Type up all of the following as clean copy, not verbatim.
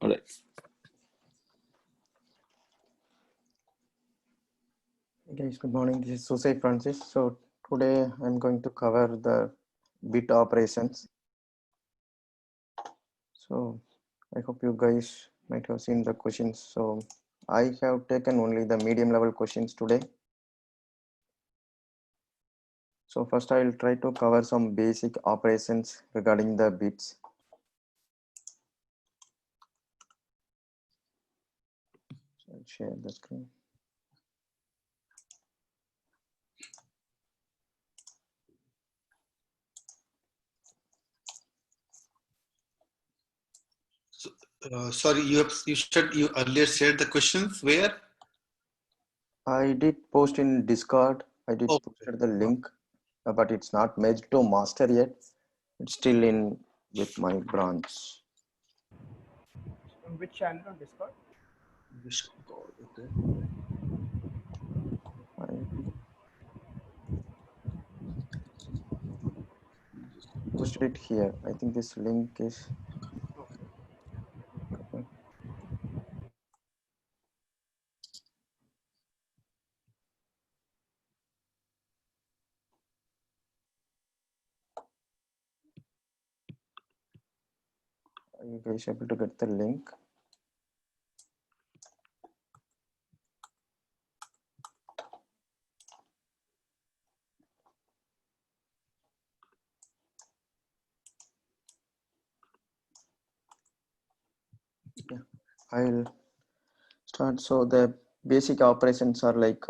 All right. Hey guys, good morning. This is Susai Francis. So today I'm going to cover the bit operations. So I hope you guys might have seen the questions. So I have taken only the medium level questions today. So first I will try to cover some basic operations regarding the bits. So I'll share the screen. Sorry, you said you earlier shared the questions where? I did post in Discord. I did posted the link, but it's not merged to master yet. It's still in with my branch. On which channel on Discord? Discord, okay. Posted it here. I think this link is okay. Are you guys able to get the link? Yeah, I'll start. So the basic operations are like,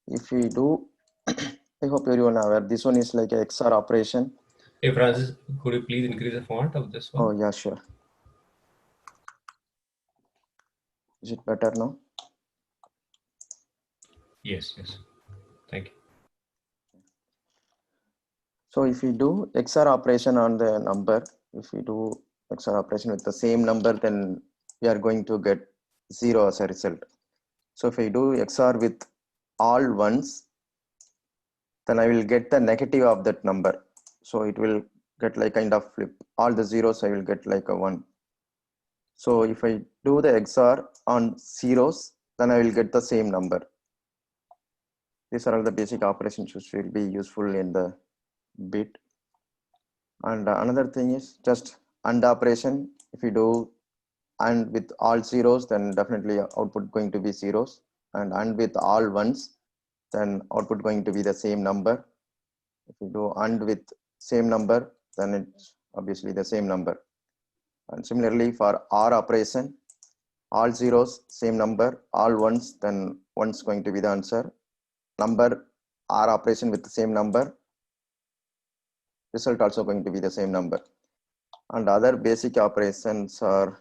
if we do, I hope everyone are aware, this one is like a XOR operation. Hey Francis, could you please increase the font of this one? Oh yeah, sure. Is it better now? Yes, thank you. So if we do XOR operation on the number, if we do XOR operation with the same number, then we are going to get 0 as a result. So if I do XOR with all ones, then I will get the negative of that number. So it will get like kind of flip. All the zeros I will get like a 1. So if I do the XOR on zeros, then I will get the same number. These are all the basic operations which will be useful in the bit. And another thing is just AND operation. If you do AND with all zeros, then definitely output going to be zeros. And AND with all ones, then output going to be the same number. If you do AND with same number, then it's obviously the same number. And similarly for OR operation, all zeros, same number, all ones, then one's going to be the answer. Number, OR operation with the same number, result also going to be the same number. And other basic operations are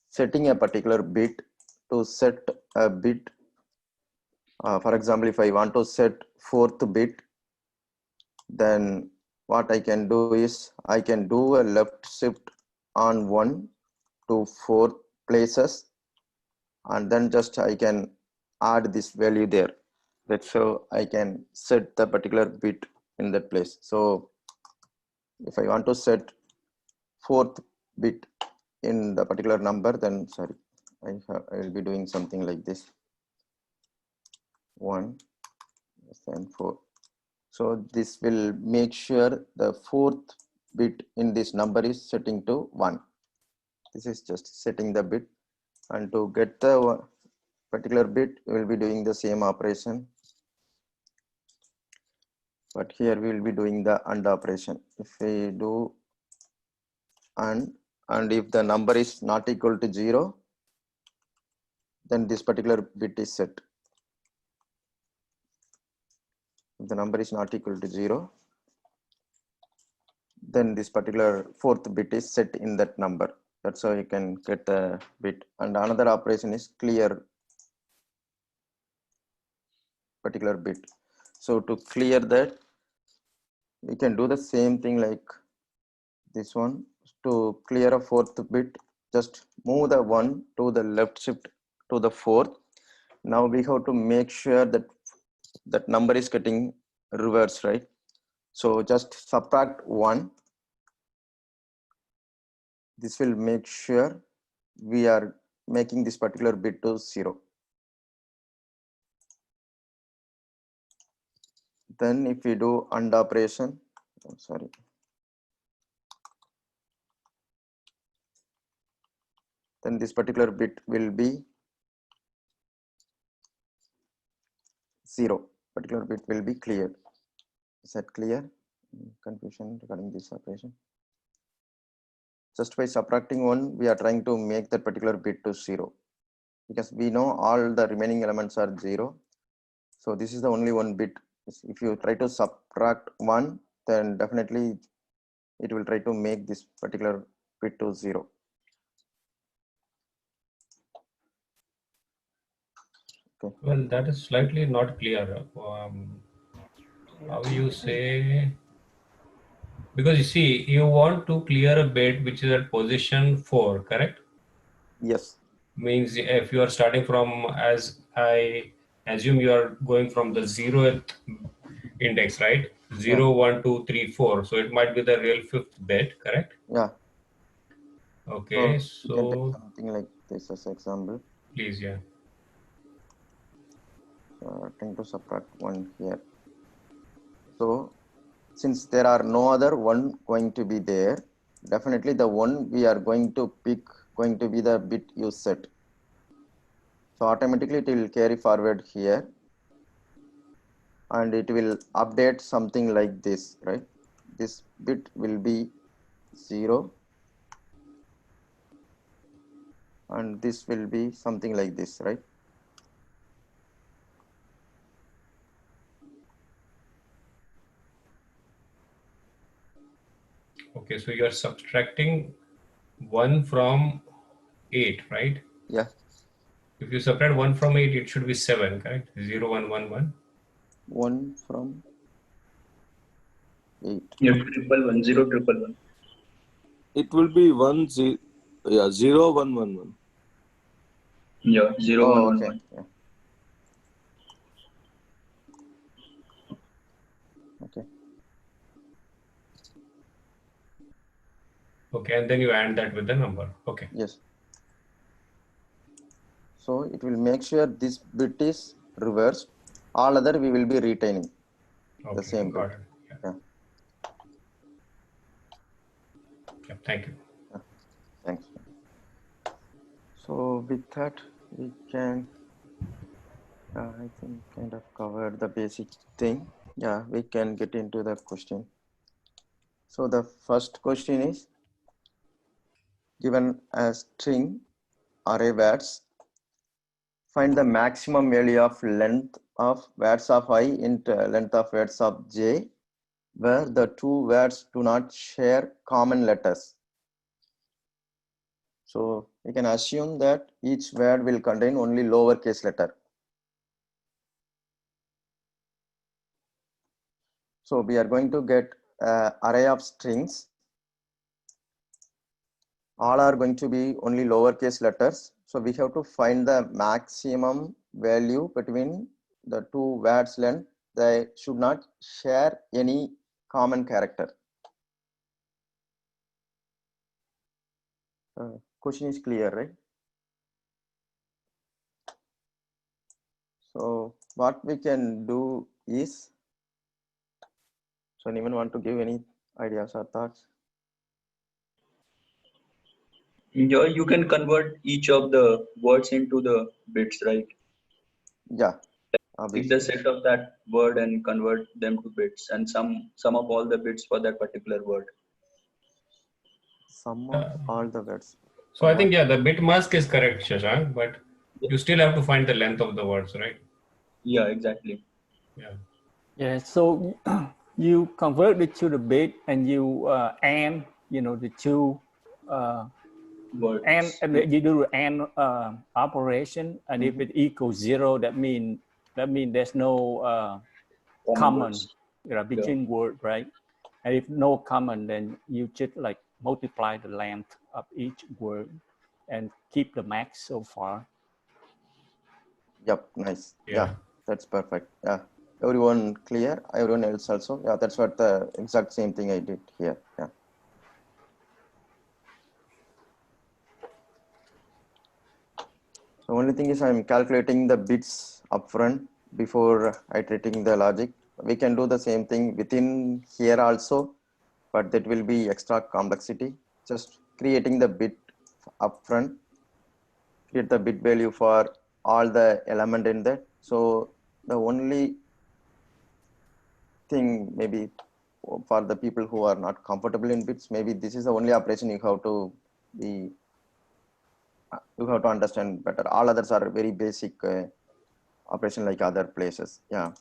setting a particular bit to set a bit. For example, if I want to set 4th bit, then what I can do is I can do a left shift on 1 to 4 places, and then just I can add this value there. That's how I can set the particular bit in that place. So if I want to set 4th bit in the particular number, then sorry, I will be doing something like this: 1 and 4. So this will make sure the 4th bit in this number is setting to 1. This is just setting the bit, and to get the particular bit, we will be doing the same operation. But here we will be doing the AND operation. If we do AND, and if the number is not equal to 0, then this particular bit is set. If the number is not equal to 0, then this particular 4th bit is set in that number. That's how you can get the bit. And another operation is clear particular bit. So to clear that, we can do the same thing like this one. To clear a 4th bit, just move the 1 to the left shift to the 4th. Now we have to make sure that that number is getting reversed, right? So just subtract 1 this will make sure we are making this particular bit to 0. Then if we do AND operation, sorry, then this particular bit will be 0. Particular bit will be cleared. Is that clear? Confusion regarding this operation? Just by subtracting 1, we are trying to make that particular bit to 0, because we know all the remaining elements are 0. So this is the only one bit. If you try to subtract 1, then definitely it will try to make this particular bit to 0. Okay. Well, that is slightly not clear. How you say? Because you see, you want to clear a bit which is at position 4, correct? Yes. Means if you are starting from, as I assume you are going from the 0th index, right? 0, 1, 2, 3, 4. So it might be the real 5th bit, correct? Yeah. Okay, You can take so something like this as example. please, yeah. Trying to subtract 1 here. So since there are no other 1 going to be there, definitely the 1 we are going to pick going to be the bit you set. So automatically it will carry forward here, and it will update something like this, right? This bit will be 0, and this will be something like this, right? Okay, so you are subtracting 1 from 8, right? Yeah. If you subtract 1 from 8, it should be 7, correct? 0, 1, 1, 1. 1 from 8. Yeah, 111, 011. It will be 1 0, yeah, 0 1 1 1. Yeah, 0111. Okay. Yeah. Okay. Okay, and then you add that with the number. Okay. Yes. So it will make sure this bit is reversed. All other we will be retaining the Okay, same got bit. it. Yeah. Yeah, thank you. Thanks. So with that, we can, I think, kind of cover the basic thing. Yeah, we can get into the question. So the first question is, given a string array words, find the maximum value of length of words of I into length of words of j, where the two words do not share common letters. So we can assume that each word will contain only lowercase letter. So we are going to get an array of strings. All are going to be only lowercase letters. So we have to find the maximum value between the two words length. They should not share any common character. Question is clear, right? So what we can do is, so anyone want to give any ideas or thoughts? Yeah, you can convert each of the words into the bits, right? Yeah, Take obviously. the set of that word and convert them to bits, and sum up all the bits for that particular word. Sum of all the words. So I think, yeah, the bit mask is correct, Shashank, but you still have to find the length of the words, right? Yeah, exactly. Yeah. Yeah, so you convert it to the bit and you and the two Words. and you do the and operation, and if it equals 0, that mean there's no common words. between word, right? And if no common, then you just like multiply the length of each word and keep the max so far. Yep, nice. Yeah. Yeah, that's perfect. Yeah, everyone clear? Everyone else also? Yeah, that's what the exact same thing I did here. Yeah. only thing is I'm calculating the bits upfront before iterating the logic. We can do the same thing within here also, but that will be extra complexity. Just creating the bit upfront, create the bit value for all the element in that. So the only thing maybe for the people who are not comfortable in bits, maybe this is the only operation you have to be, you have to understand better. All others are very basic operation like other places. Yeah.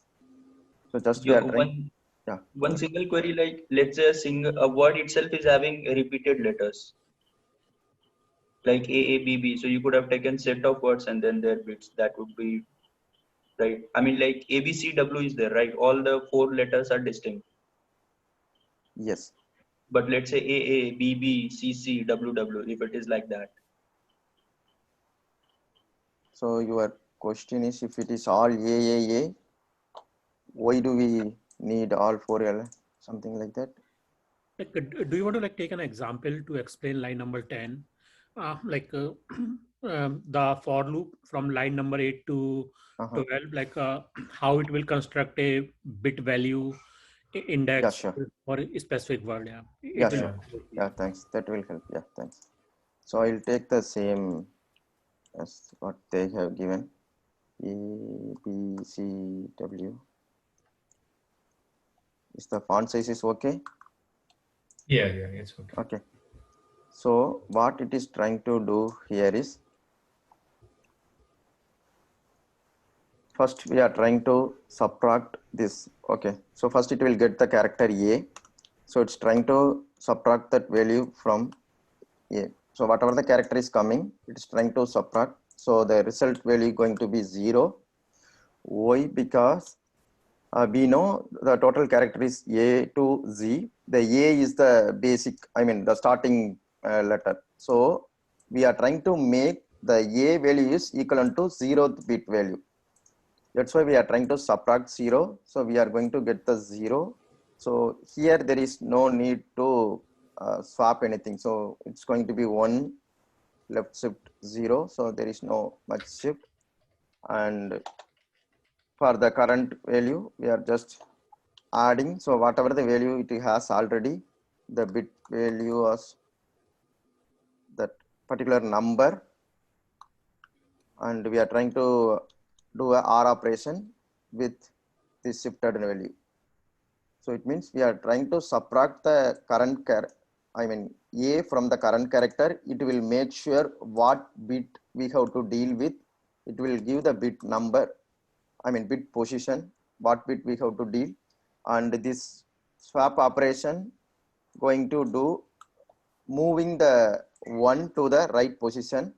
So just we are trying. Yeah. One single query, like let's say a word itself is having repeated letters, like A, B, B. So you could have taken set of words and then their bits. That would be right. I mean, like A, B, C, W is there, right? All the 4 letters are distinct. Yes. But let's say A, B, B, C, C, W, W, if it is like that. So your question is, if it is all A, why do we need all 4 L? Something like that. Like, do you want to like take an example to explain line number 10? The for loop from line number 8 to 12, like how it will construct a bit value index for a specific word. Yeah. Yeah, sure. Yeah, thanks. That will help. Yeah, thanks. So I'll take the same as what they have given. A, B, C, W. Is the font size is okay? Yeah, it's okay. Okay. So what it is trying to do here is, first we are trying to subtract this. Okay. So first it will get the character A. So it's trying to subtract that value from A. So whatever the character is coming, it's trying to subtract. So the result value going to be 0. Why? Because we know the total character is A to Z. The A is the basic, I mean the starting letter. So we are trying to make the A value is equivalent to 0th bit value. That's why we are trying to subtract 0. So we are going to get the 0. So here there is no need to swap anything. So it's going to be 1 left shift 0. So there is no much shift. And for the current value, we are just adding. So whatever the value it has already, the bit value was that particular number. And we are trying to do a OR operation with this shifted value. So it means we are trying to subtract the current A from the current character. It will make sure what bit we have to deal with. It will give the bit number, bit position, what bit we have to deal. And this swap operation going to do moving the 1 to the right position.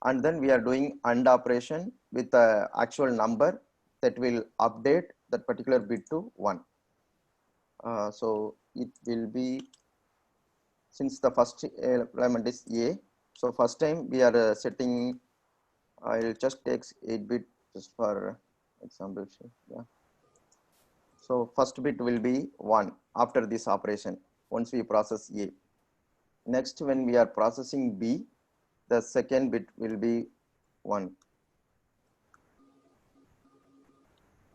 And then we are doing AND operation with the actual number that will update that particular bit to 1. So it will be, since the first element is A, so first time we are setting, I'll just take 8-bit just for example. Yeah. So first bit will be 1 after this operation once we process A. Next, when we are processing B, the second bit will be 1.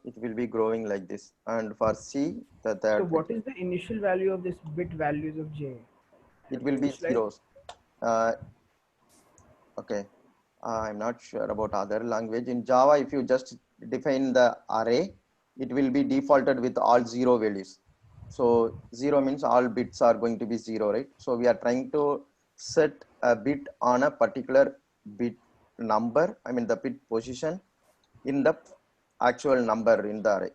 It will be growing like this. And for C, the third. So what is the initial value of this bit values of J? It will be zeros. Okay. I'm not sure about other language. In Java, if you just define the array, it will be defaulted with all 0 values. So 0 means all bits are going to be 0, right? So we are trying to set a bit on a particular bit number, the bit position in the actual number in the array.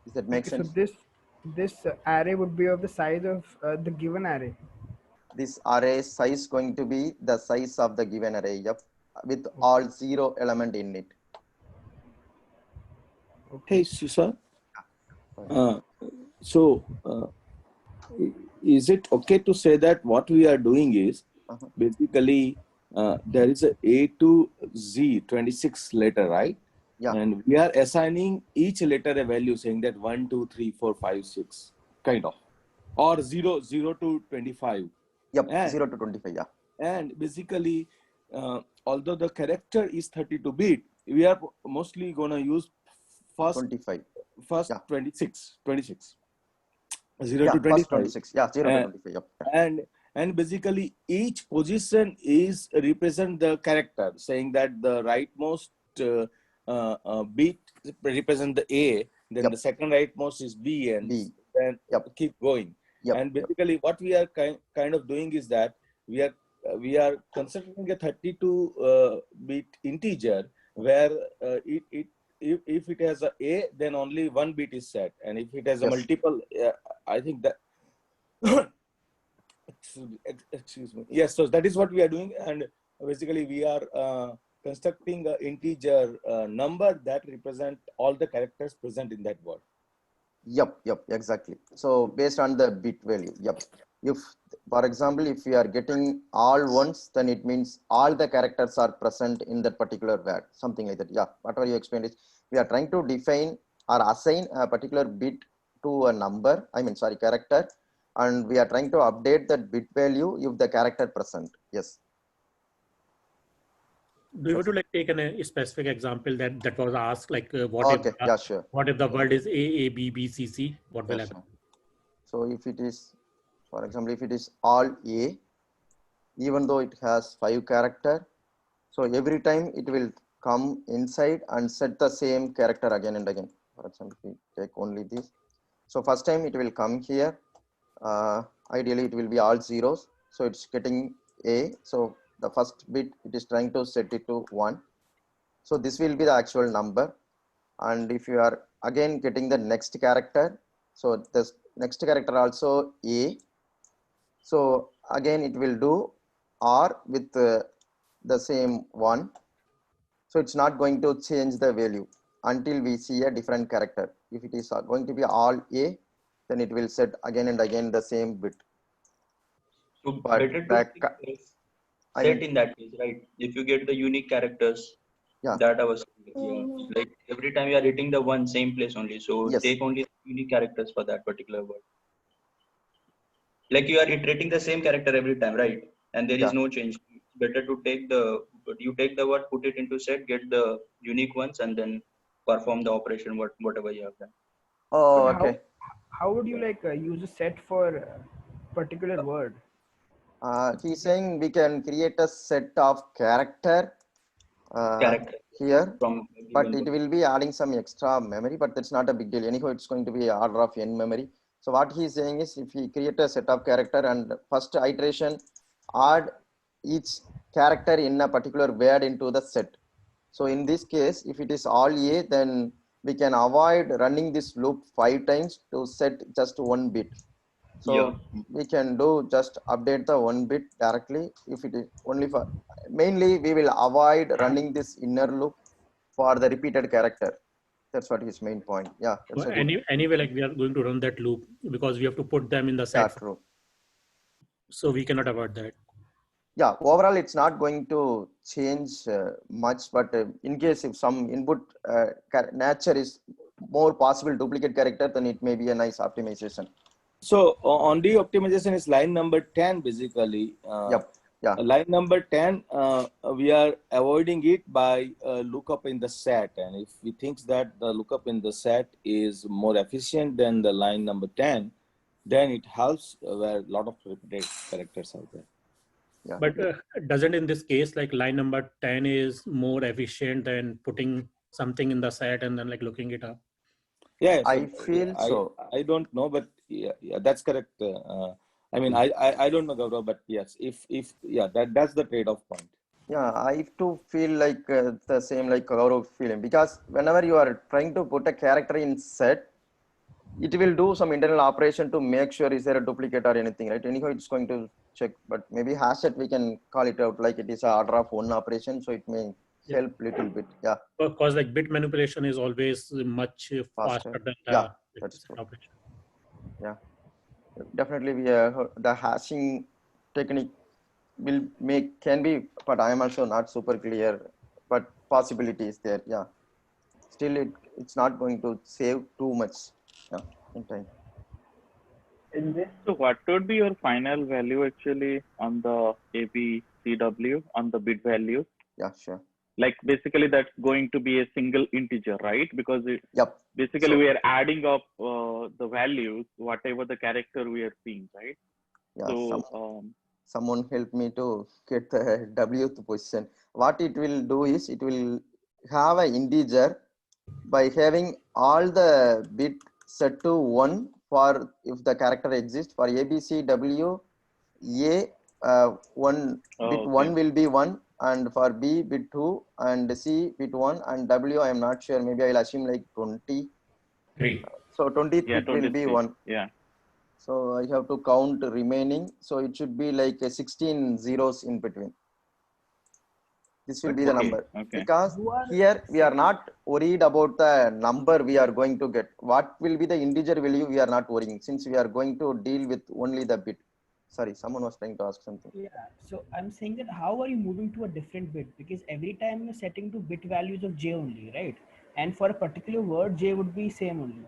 Does that make sense? So this array would be of the size of the given array. This array size going to be the size of the given array, with all 0 element in it. Hey, Susa. Is it okay to say that what we are doing is basically there is a to Z 26 letter, right? Yeah. And we are assigning each letter a value, saying that 1, 2, 3, 4, 5, 6, kind of, or 0 to 25. Yep, 0 to 25. Yeah. And basically, although the character is 32-bit, we are mostly going to use first 25. First Yeah. 26. 0 Yeah, to first 25. 26. Yeah, 0 to Uh, 25. Yep. And basically each position is represent the character, saying that the rightmost bit represent the A, then Yep. the second rightmost is B, and B. then Yep. keep going. Yep. And basically what we are kind of doing is that we are considering a 32 bit integer where if it has a, then only one bit is set, and if it has a Yes. multiple, I think that excuse me. Yes, so that is what we are doing, and basically we are constructing an integer number that represent all the characters present in that word. Yep, exactly. So based on the bit value, yep. If, for example, if we are getting all ones, then it means all the characters are present in that particular word, something like that. Yeah, whatever you explained is, we are trying to define or assign a particular bit to a number, character, and we are trying to update that bit value if the character present. Yes. Do you want to like take a specific example that was asked, like what Okay, if yeah, sure. What if the word is A B B C C? What will Yeah, happen? sure. So if it is, for example, if it is all A, even though it has 5 character, so every time it will come inside and set the same character again and again. For example, we take only this. So first time it will come here. Ideally it will be all zeros. So it's getting A. So the first bit it is trying to set it to 1. So this will be the actual number. And if you are again getting the next character, so this next character also A. So again it will do R with the same 1. So it's not going to change the value until we see a different character. If it is going to be all A, then it will set again and again the same bit. So But better to set in that case, right? If you get the unique characters, yeah, that I was like every time you are hitting the one same place only. So yes, take only unique characters for that particular word. Like you are iterating the same character every time, right? And there is no change. Better to take the word, put it into set, get the unique ones, and then perform the operation whatever you have done. Oh, okay. How would you like use a set for a particular word? He's saying we can create a set of character here, but it will be adding some extra memory, but that's not a big deal. Anyhow, it's going to be order of n memory. So what he's saying is, if we create a set of character and first iteration, add each character in a particular word into the set. So in this case, if it is all A, then we can avoid running this loop 5 times to set just 1 bit. So we can do just update the 1 bit directly. If it is only for, mainly we will avoid running this inner loop for the repeated character. That's what his main point. Yeah. So anyway, like we are going to run that loop because we have to put them in the set. Yeah, true. So we cannot avoid that. Yeah, overall it's not going to change much, but in case if some input nature is more possible duplicate character, then it may be a nice optimization. So on the optimization is line number 10 basically. Yep. Yeah. Line number 10, we are avoiding it by lookup in the set, and if we think that the lookup in the set is more efficient than the line number 10, then it helps where a lot of repeated characters are there. Yeah. But doesn't in this case like line number 10 is more efficient than putting something in the set and then like looking it up? Yeah, so I feel so. I don't know, but yeah, that's correct. I mean, I don't know, Gaurav, but yes, if yeah, that's the trade-off point. Yeah, I too feel like the same like Gaurav feeling, because whenever you are trying to put a character in set, it will do some internal operation to make sure is there a duplicate or anything, right? Anyhow, it's going to check, but maybe hash set we can call it out like it is a order of 1 operation, so it may help little bit. Yeah, because like bit manipulation is always much faster than the that's true. operation. Yeah, definitely the hashing technique will can be, but I am also not super clear, but possibility is there. Yeah, still it's not going to save too much in time. So what would be your final value actually on the A, B, ABCW on the bit value? Yeah, sure. Like basically that's going to be a single integer, right? Because Yep. Basically So, we are adding up the values, whatever the character we are seeing, right? yeah, So someone help me to get the Wth position. What it will do is it will have an integer by having all the bit set to 1 for if the character exists. For ABCW, one bit okay. 1 will be 1, and for B bit 2, and C bit 1, and W I am not sure, maybe I'll assume like 20. 3. So 20th Yeah, bit will be 23. 1. Yeah. So I have to count remaining. So it should be like a 16 zeros in between. This will be the number. Okay. Because here we are not worried about the number we are going to get. What will be the integer value we are not worrying, since we are going to deal with only the bit. Sorry, someone was trying to ask something. Yeah, so I'm saying that how are you moving to a different bit? Because every time you're setting to bit values of J only, right? And for a particular word, J would be same only.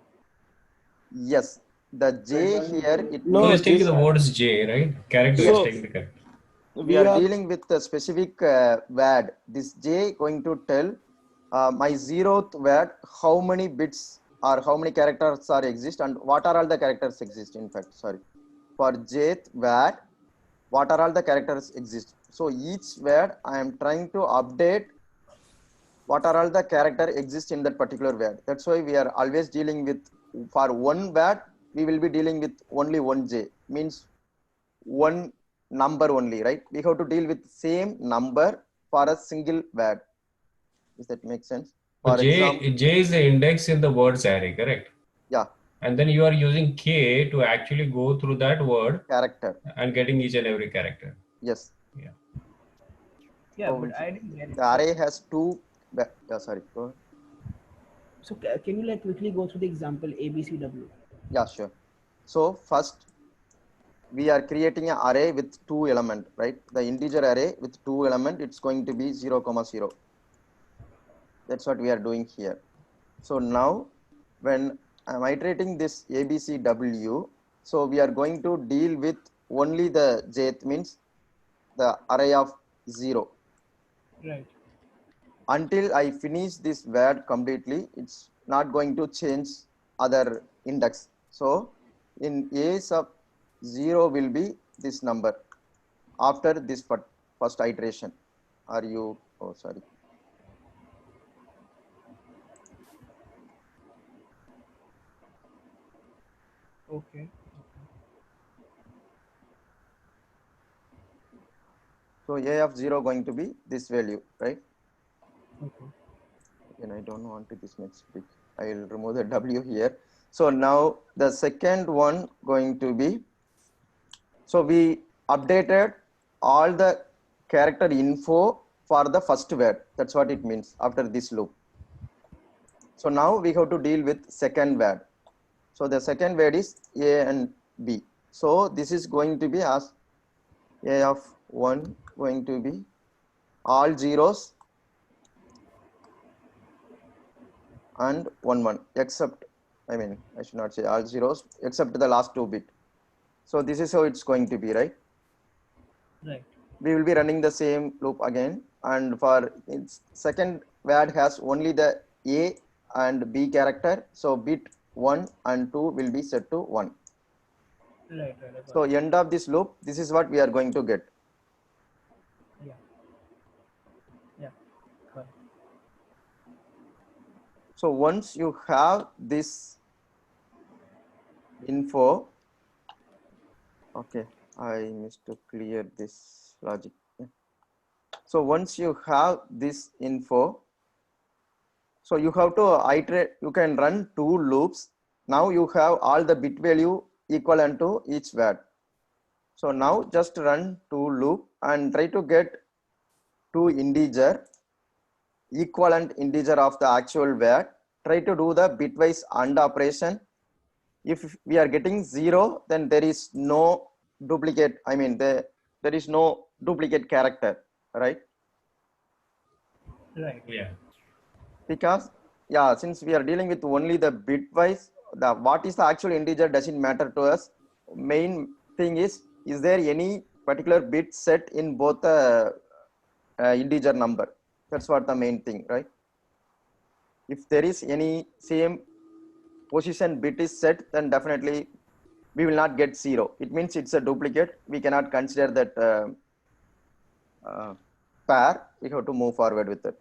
Yes, the J here, it No, means it's taking the words J, right? Character is taking the character. We are dealing with a specific word. This J going to tell my 0th word how many bits or how many characters are exist and what are all the characters exist. In fact, sorry, for Jth word, what are all the characters exist. So each word I am trying to update what are all the character exist in that particular word. That's why we are always dealing with, for one word we will be dealing with only one J, means one number only, right? We have to deal with same number for a single word. Does that make sense? So For example, J is the index in the words array, correct? Yeah. And then you are using K to actually go through that word character and getting each and every character. Yes. Yeah. Yeah, So but I didn't get it. the array has two. Yeah, sorry. Go ahead. So can you like quickly go through the example ABCW? Yeah, sure. So first, we are creating an array with 2 elements, right? The integer array with 2 elements, it's going to be 0, 0. That's what we are doing here. So now when I'm iterating this ABCW, so we are going to deal with only the jth, means the array of 0. Right. Until I finish this word completely, it's not going to change other index. So in A sub 0 will be this number after this first iteration. Are you, oh sorry. Okay. So A of 0 going to be this value, right? Okay. And I don't want this next bit. I will remove the W here. So now the second one going to be, so we updated all the character info for the first word. That's what it means after this loop. So now we have to deal with second word. So the second word is A and B. So this is going to be as A of 1 going to be all zeros and 1 1, except, I mean, I should not say all zeros except the last 2 bit. So this is how it's going to be, right? Right. We will be running the same loop again, and for its second word has only the A and B character. So bit 1 and 2 will be set to 1. Right. So end of this loop, this is what we are going to get. Yeah. Yeah. Got it. So once you have this info, okay, I missed to clear this logic. So once you have this info, so you have to iterate, you can run 2 loops. Now you have all the bit value equivalent to each word. So now just run 2 loop and try to get 2 integer, equivalent integer of the actual word. Try to do the bitwise AND operation. If we are getting 0, then there is no duplicate, I mean there is no duplicate character, right? Right. Yeah. Because yeah, since we are dealing with only the bitwise, what is the actual integer doesn't matter to us. Main thing is there any particular bit set in both a integer number. That's what the main thing, right? If there is any same position bit is set, then definitely we will not get 0. It means it's a duplicate. We cannot consider that pair. We have to move forward with it.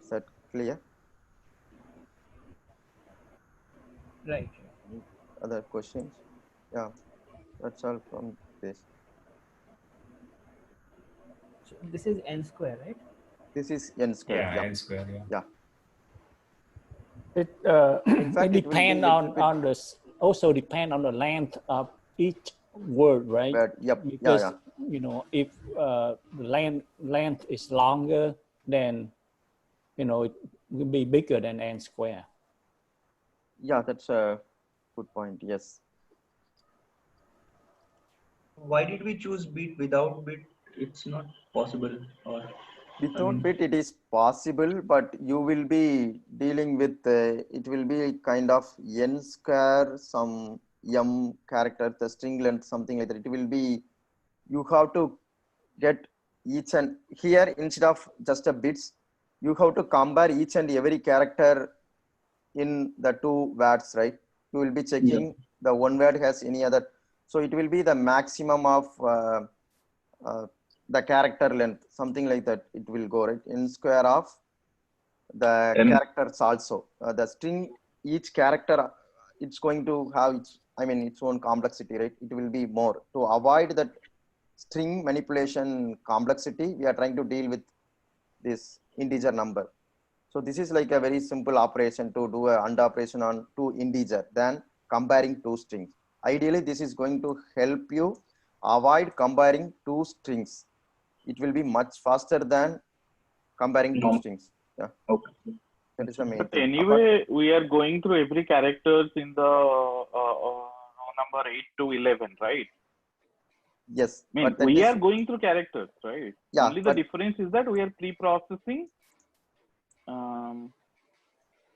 Is that clear? Right. Other questions? Yeah, that's all from this. So this is n square, right? This is n square. Yeah, n square. Yeah. It fact, it it will be depend on the also depend on the length of each word, right? But, yep. Because Yeah. you know, if the length is longer, then you know it will be bigger than n square. Yeah, that's a good point. Yes. Why did we choose bit without bit? It's not possible. Or Without bit, it is possible, but you will be dealing with it will be kind of n square, some m character, the string length, something like that. It will be, you have to get each and here instead of just a bits, you have to compare each and every character in the two words, right? You will be checking the one word has any other. So it will be the maximum of the character length, something like that. It will go, right? N square of the characters also. The string, each character, it's going to have its, its own complexity, right? It will be more. To avoid that string manipulation complexity, we are trying to deal with this integer number. So this is like a very simple operation to do a AND operation on two integer than comparing two strings. Ideally, this is going to help you avoid comparing two strings. It will be much faster than comparing two strings. Yeah. Okay. That is the main But thing. anyway, we are going through every characters in the row number 8 to 11, right? Yes. I mean, we are going through characters, right? Yeah. Only the difference is that we are pre-processing.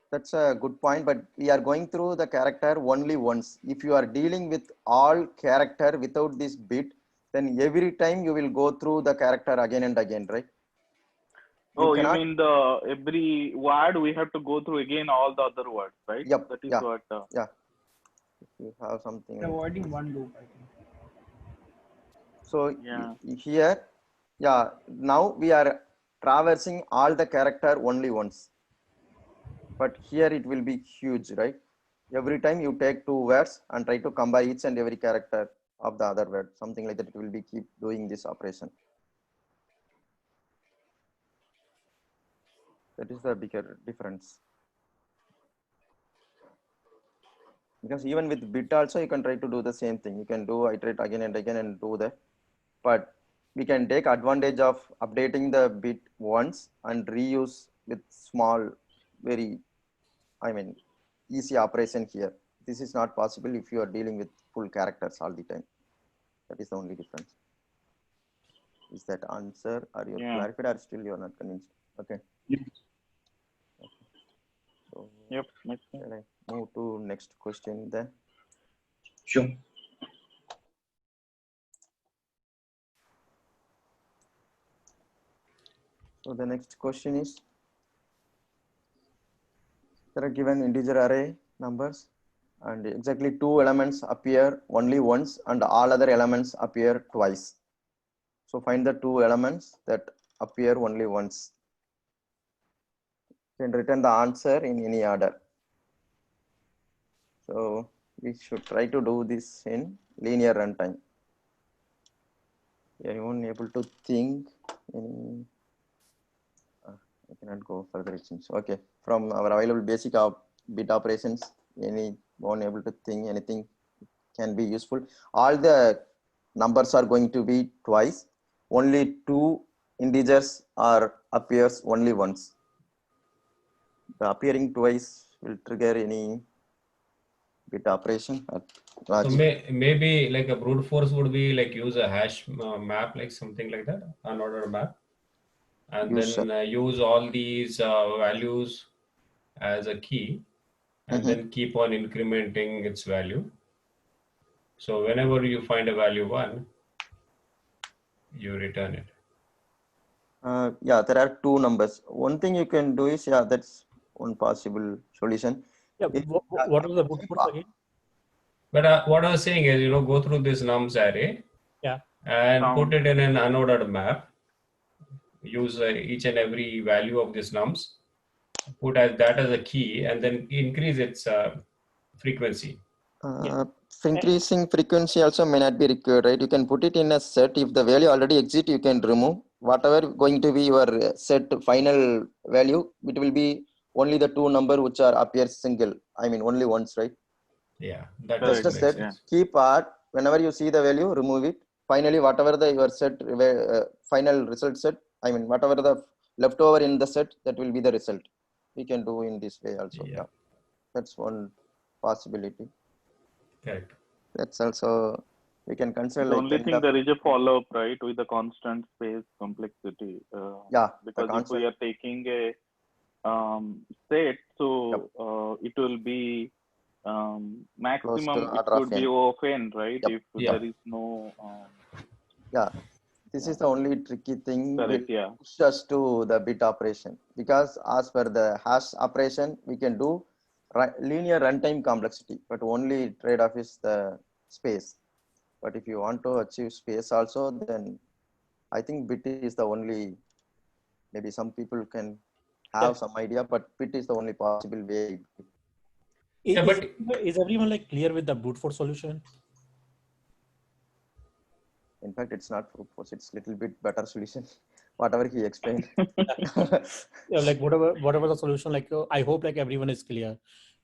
That's a good point, but we are going through the character only once. If you are dealing with all character without this bit, then every time you will go through the character again and again, right? You mean the every word we have to go through again all the other words, right? Yep. That is what. Yeah. If you have something. Avoiding one loop, I think. So here, now we are traversing all the character only once. But here it will be huge, right? Every time you take two words and try to combine each and every character of the other word, something like that, it will be keep doing this operation. That is the bigger difference. Because even with bit also, you can try to do the same thing. You can do iterate again and again and do that. But we can take advantage of updating the bit once and reuse with small, very, easy operation here. This is not possible if you are dealing with full characters all the time. That is the only difference. Is that answer? Are you clarified or still you are not convinced? Okay. Yes. Okay. So, yep. Shall I move to next question then? Sure. So the next question is, there are given integer array numbers and exactly two elements appear only once and all other elements appear twice. So find the two elements that appear only once. You can return the answer in any order. So we should try to do this in linear runtime. Anyone able to think any? I cannot go further, it seems. Okay, from our available basic bit operations, anyone able to think anything can be useful. All the numbers are going to be twice. Only two integers appears only once. The appearing twice will trigger any bit operation. So maybe like a brute force would be like use a hash map, like something like that, unordered map. And then use all these values as a key and then keep on incrementing its value. So whenever you find a value 1, you return it. Yeah, there are two numbers. One thing you can do is, yeah, that's one possible solution. Yeah, what was the brute force again? But what I was saying is, go through this nums array, yeah, and put it in an unordered map. Use each and every value of this nums, put that as a key, and then increase its frequency. Increasing frequency also may not be required, right? You can put it in a set. If the value already exists, you can remove. Whatever going to be your set final value, it will be only the two number which are appear single. I mean only once, right? Yeah, that just a set. sense. Key part. Whenever you see the value, remove it. Finally, whatever your set final result set. I mean whatever the leftover in the set, that will be the result. We can do in this way also. Yeah, that's one possibility. Correct. That's also we can consider. The like only thing there is a follow-up, right, with the constant space complexity. Yeah. Because if we are taking a set, so it will be maximum. It could be O of n, right? If there is no. Yeah. This is the only tricky thing. Correct, will push us to the bit operation, because as per the hash operation, we can do linear runtime complexity, but only trade-off is the space. But if you want to achieve space also, then I think bit is the only. Maybe some people can have some idea, but bit is the only possible way. Is everyone like clear with the brute force solution? In fact, it's not brute force; it's little bit better solution. Whatever he explained. Yeah, like whatever the solution. Like I hope like everyone is clear,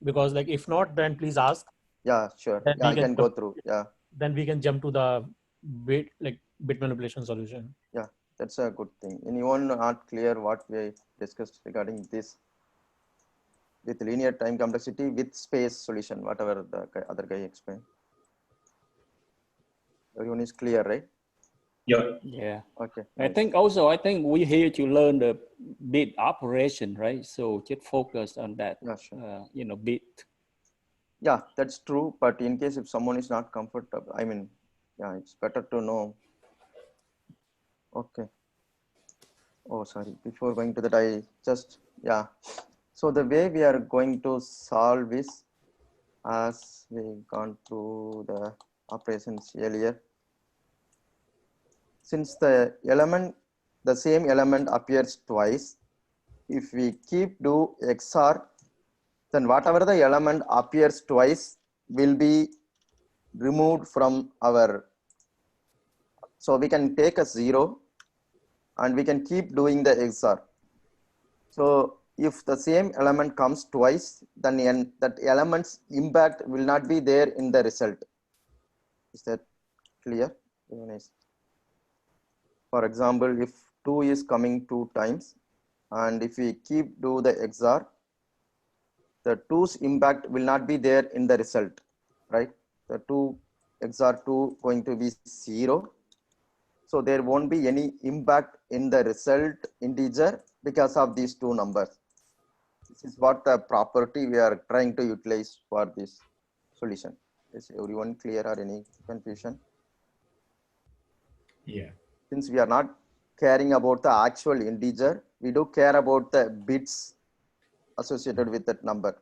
because like if not, then please ask. Yeah, sure. Yeah, I can go through. Yeah. Then we can jump to the bit manipulation solution. Yeah, that's a good thing. Anyone not clear what we discussed regarding this with linear time complexity with space solution, whatever the other guy explained? Everyone is clear, right? Yeah. Okay. I think we're here to learn the bit operation, right? So just focus on that. Yeah, sure. Bit. Yeah, that's true. But in case if someone is not comfortable, I mean, yeah, it's better to know. Okay. Oh, sorry. Before going to that, I just, yeah. So the way we are going to solve is, as we gone through the operations earlier, since the same element appears twice, if we keep do XOR, then whatever the element appears twice will be removed from our, so we can take a 0 and we can keep doing the XOR. So if the same element comes twice, then that element's impact will not be there in the result. Is that clear? For example, if 2 is coming 2 times, and if we keep do the XOR, the 2's impact will not be there in the result, right? The 2 XOR 2 going to be 0. So there won't be any impact in the result integer because of these two numbers. This is what the property we are trying to utilize for this solution. Is everyone clear or any confusion? Yeah. Since we are not caring about the actual integer, we do care about the bits associated with that number.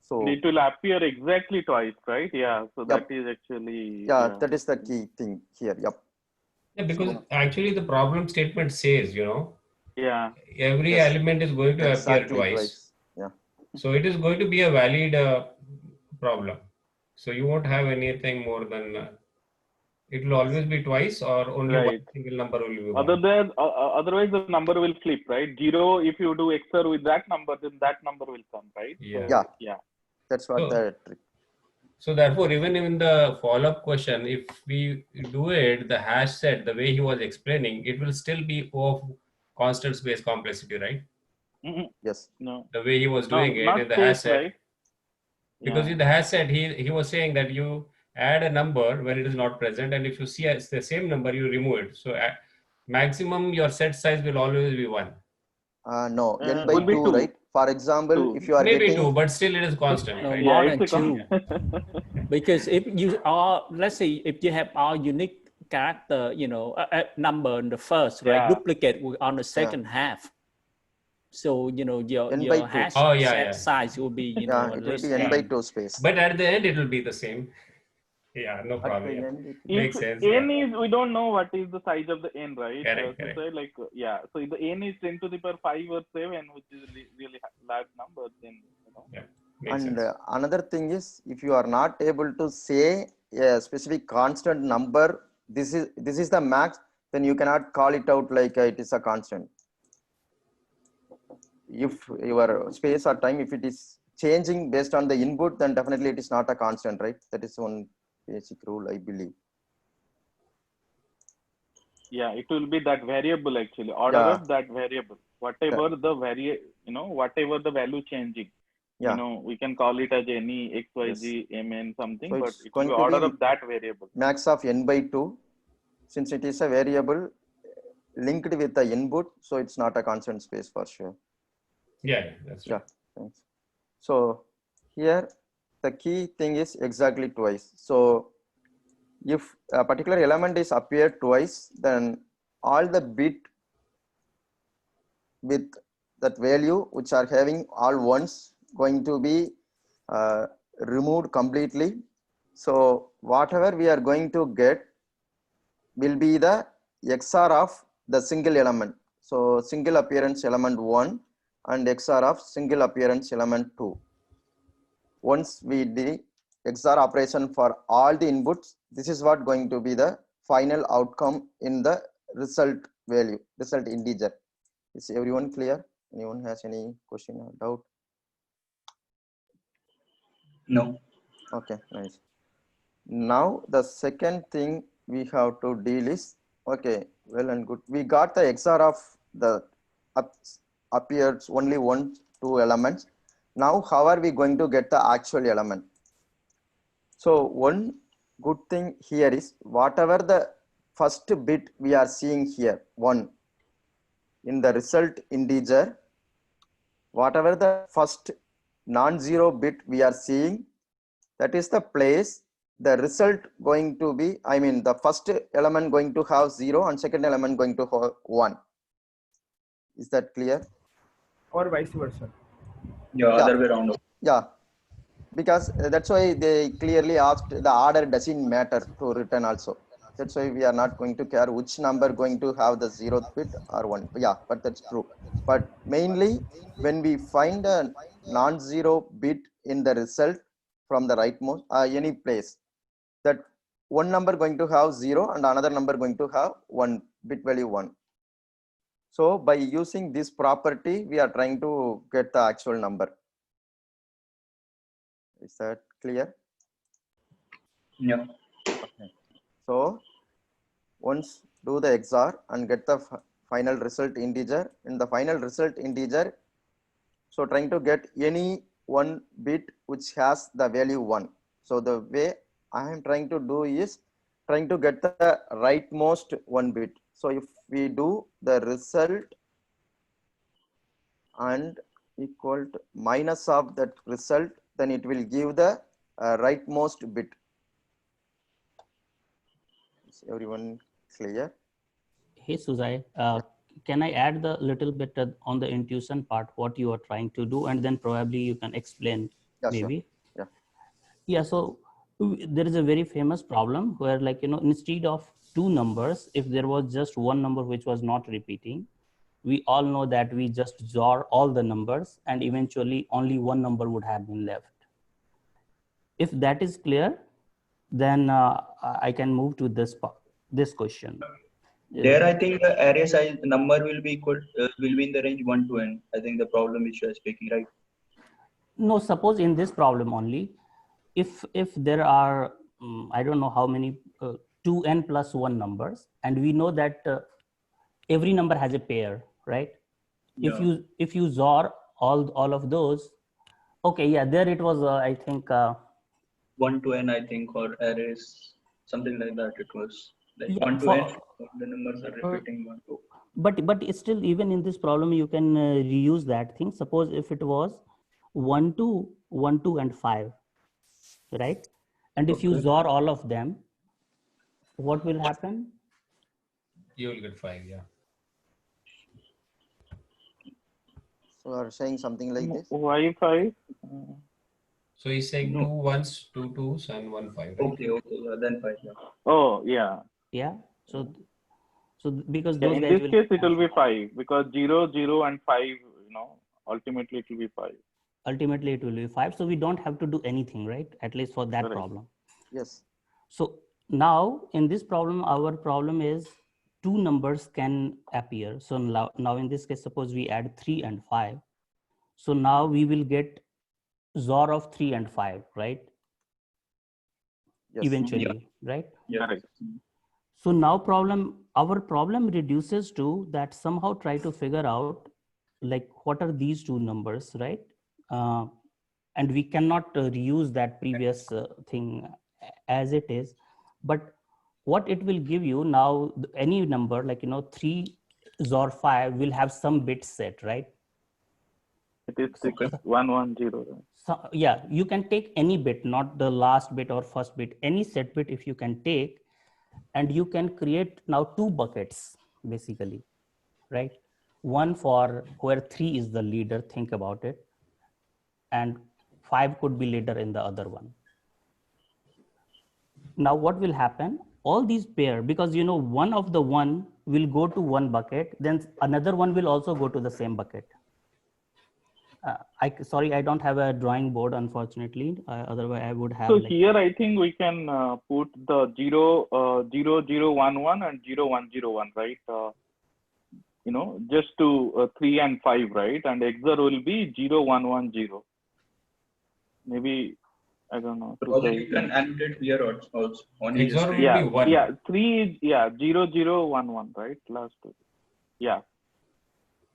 So it will appear exactly twice, right? Yeah. So that is actually. Yeah, that is the key thing here. Yep. Yeah, because actually the problem statement says, yeah, every element is going to appear twice. Yeah. So it is going to be a valid problem. So you won't have anything more than it will always be twice, or only one single number will be one. Otherwise the number will flip, right? 0, if you do XOR with that number, then that number will come, right? Yeah. So, yeah. That's what the trick. So therefore, even in the follow-up question, if we do it, the hash set, the way he was explaining, it will still be of constant space complexity, right? Yes. No. The way he was doing it in the hash set. Right? Because in the hash set, he was saying that you add a number when it is not present, and if you see the same number, you remove it. So maximum your set size will always be 1. No, n by 2, right? For example, if you are maybe getting 2, but still it is constant, no, right? more Yeah, than it's a 2. Because if you are, let's say, if you have our unique character, number in the first, right? Yeah. Duplicate on the second half. So, n your by 2. hash Oh, set yeah. size will be, Yeah, it will be n by 2 space. But at the end, it will be the same. Yeah, no problem. At the Yeah. end, Makes sense. N is, we don't know what is the size of the n, right? Correct. So like, so if the n is 10 to the power 5 or 7, which is really large number, then Yeah, makes and sense. another thing is, if you are not able to say a specific constant number, this is the max, then you cannot call it out like it is a constant. If your space or time, if it is changing based on the input, then definitely it is not a constant, right? That is one basic rule, I believe. Yeah, it will be that variable actually, order of that variable, whatever the whatever the value changing. We can call it as any xyz mn something, So but it's it going will be to order be of that variable. Max of n by 2, since it is a variable linked with the input, so it's not a constant space for sure. Yeah, that's right. Yeah, thanks. So here the key thing is exactly twice. So if a particular element is appeared twice, then all the bit with that value which are having all ones going to be removed completely. So whatever we are going to get will be the XOR of the single element. So single appearance element 1 and XOR of single appearance element 2. Once we do XOR operation for all the inputs, this is what going to be the final outcome in the result value, result integer. Is everyone clear? Anyone has any question or doubt? No. Okay, nice. Now the second thing we have to deal is, okay, well and good. We got the XOR of the appears only 2 elements. Now how are we going to get the actual element? So one good thing here is, whatever the first bit we are seeing here, 1, in the result integer, whatever the first non-zero bit we are seeing, that is the place the result going to be, I mean the first element going to have 0 and second element going to have 1. Is that clear? Or vice versa? Yeah, other way around. Yeah, because that's why they clearly asked the order doesn't matter to return also. That's why we are not going to care which number going to have the 0th bit or 1. Yeah, but that's true. But mainly when we find a non-zero bit in the result from the rightmost any place, that one number going to have 0 and another number going to have 1 bit value 1. So by using this property, we are trying to get the actual number. Is that clear? Yeah. Okay. So once do the XOR and get the final result integer. In the final result integer, so trying to get any one bit which has the value 1. So the way I am trying to do is trying to get the rightmost 1 bit. So if we do the result and equal to minus of that result, then it will give the rightmost bit. Is everyone clear? Hey Sujay, can I add the little bit on the intuition part, what you are trying to do, and then probably you can explain. Maybe. Sure. Yeah, so there is a very famous problem where, like, instead of 2 numbers, if there was just one number which was not repeating, we all know that we just XOR all the numbers and eventually only one number would have been left. If that is clear, then I can move to this question. There, I think the array size number will be equal, will be in the range 1 to n. I think the problem which you are speaking, right? No, suppose in this problem only, if there are I don't know how many 2n plus 1 numbers, and we know that every number has a pair, right? Yeah. If you XOR all of those, okay, yeah, there it was I think 1 to n, I think, or arrays, something like that it was. Like Yeah, 1 to for, n, the numbers are repeating 1 to. but it's still, even in this problem, you can reuse that thing. Suppose if it was 1 2 1 2 and 5, right? And if you Okay. XOR all of them, what will happen? You will get 5, yeah. So are saying something like this? Why 5? So he's saying No. 2 1s, 2 2s, and 1 5, right? Okay, yeah, then 5. Yeah. Oh, yeah. Yeah. So because Yeah, those in guys this will case, it will be 5 because 0, 0, and 5, ultimately it will be 5. Ultimately, it will be 5. So we don't have to do anything, right? At least for that Correct. problem. Yes. So now in this problem, our problem is 2 numbers can appear. So now in this case, suppose we add 3 and 5. So now we will get XOR of 3 and 5, right? Yes. Eventually, right? Yeah. Correct. So now our problem reduces to that somehow try to figure out like what are these 2 numbers, right? And we cannot reuse that previous thing as it is, but what it will give you now, any number like 3 XOR 5 will have some bit set, right? It is 110. Right? So yeah, you can take any bit, not the last bit or first bit, any set bit if you can take, and you can create now 2 buckets basically, right? One for where 3 is the leader, think about it, and 5 could be leader in the other one. Now what will happen? All these pair, because one of the one will go to one bucket, then another one will also go to the same bucket. Sorry, I don't have a drawing board, unfortunately. Otherwise, I would have. So here, I think we can put the 0, 0, 0, 1, 1 and 0, 1, 0, 1, right? Just to 3 and 5, right? And XOR will be 0, 1, 1, 0. Maybe, I don't know. Or you can annotate here also. XOR will Yeah, be 1. yeah, 3, 0, 0, 1, 1, right? Last two. Yeah.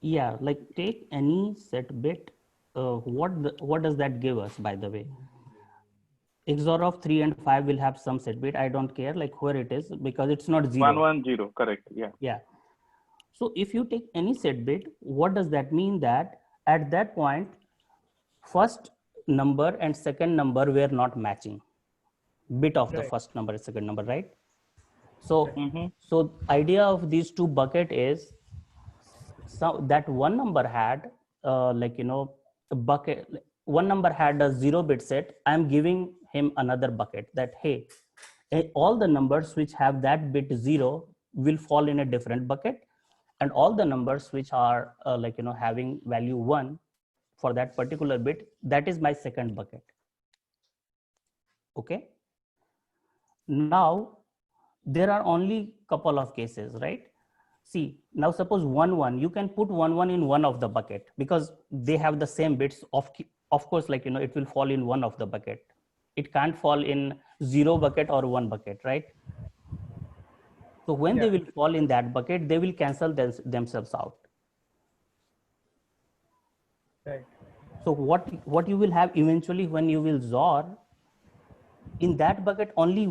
Yeah, like take any set bit. What does that give us, by the way? XOR of 3 and 5 will have some set bit. I don't care like where it is because it's not 0. 1, 1, 0, correct. Yeah. Yeah. So if you take any set bit, what does that mean? That at that point, first number and second number were not matching. Bit of the first number and second number, right? So, so idea of these 2 bucket is so that one number had a bucket. One number had a 0-bit set. I'm giving him another bucket that, hey, all the numbers which have that bit 0 will fall in a different bucket, and all the numbers which are having value 1 for that particular bit, that is my second bucket. Okay. Now there are only couple of cases, right? See, now suppose 1 1, you can put 1 1 in one of the bucket because they have the same bits. Of course, it will fall in one of the bucket. It can't fall in 0 bucket or 1 bucket, right? So when they will fall in that bucket, they will cancel themselves out. Right. So what you will have eventually when you will XOR, in that bucket only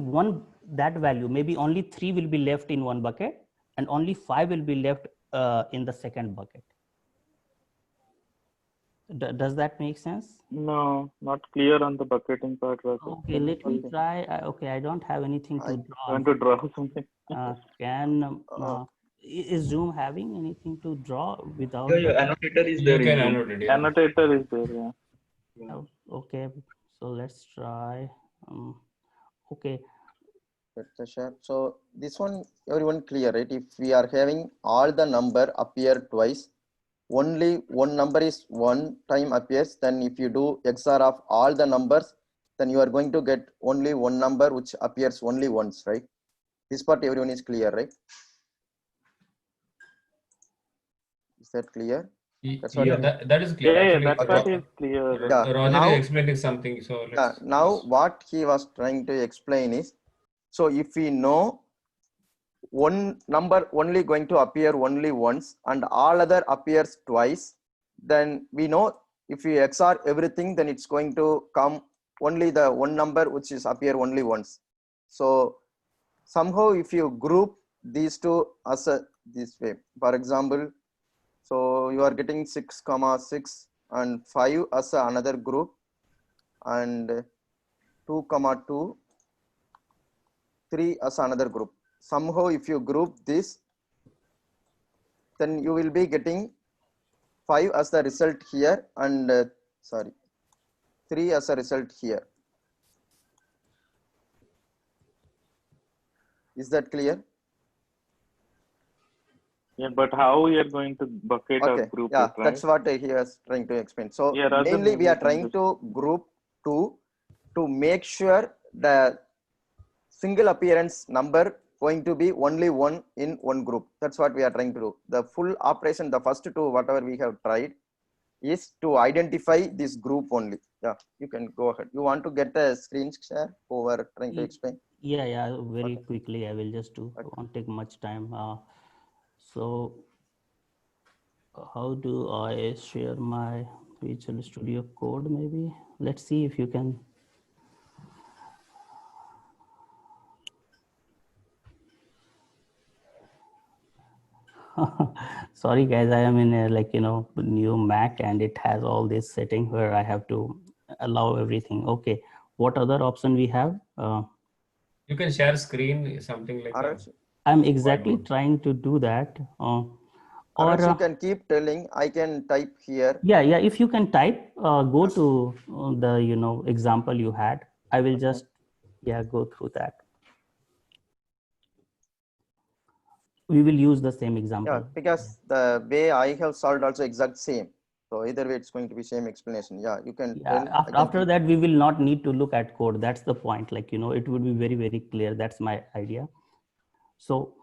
that value, maybe only 3 will be left in one bucket and only 5 will be left in the second bucket. Does that make sense? No, not clear on the bucketing part. Okay, let me try. Okay, I don't have anything to draw. I want to draw something. Is Zoom having anything to draw without? Yeah, annotator is there. You can annotate. Yeah. Annotator is there. Yeah. Okay, so let's try. Okay. So this one, everyone clear, right? If we are having all the number appear twice, only one number is one time appears, then if you do XOR of all the numbers, then you are going to get only one number which appears only once, right? This part everyone is clear, right? Is that clear? That is clear. Yeah, that part is clear. Yeah, Roger now, is explaining something. So let's, now what he was trying to explain is, so if we know one number only going to appear only once and all other appears twice, then we know if we XOR everything, then it's going to come only the one number which is appear only once. So somehow if you group these two as this way, for example, so you are getting 6,6 and 5 as another group, and 2,2, 3 as another group. Somehow if you group this, then you will be getting 5 as the result here, and 3 as a result here. Is that clear? Yeah, but how we are going to bucket or group it, right? That's what he was trying to explain. So Yeah, mainly we are trying to group 2 to make sure the single appearance number going to be only one in one group. That's what we are trying to do. The full operation, the first two, whatever we have tried, is to identify this group only. Yeah, you can go ahead. You want to get a screen share over trying to explain? Yeah, very quickly. I will just do. Okay. Won't take much time. So how do I share my Visual Studio Code? Maybe let's see if you can. Sorry guys, I am in a new Mac and it has all this setting where I have to allow everything. Okay, what other option we have? You can share screen, something like that. I'm exactly trying to do that. Or you can keep telling, I can type here. Yeah, if you can type, go to the example you had. I will just go through that. We will use the same example. Yeah, because the way I have solved also exact same. So either way, it's going to be same explanation. Yeah, you can. Yeah, after that, we will not need to look at code. That's the point. It would be very, very clear. That's my idea. So,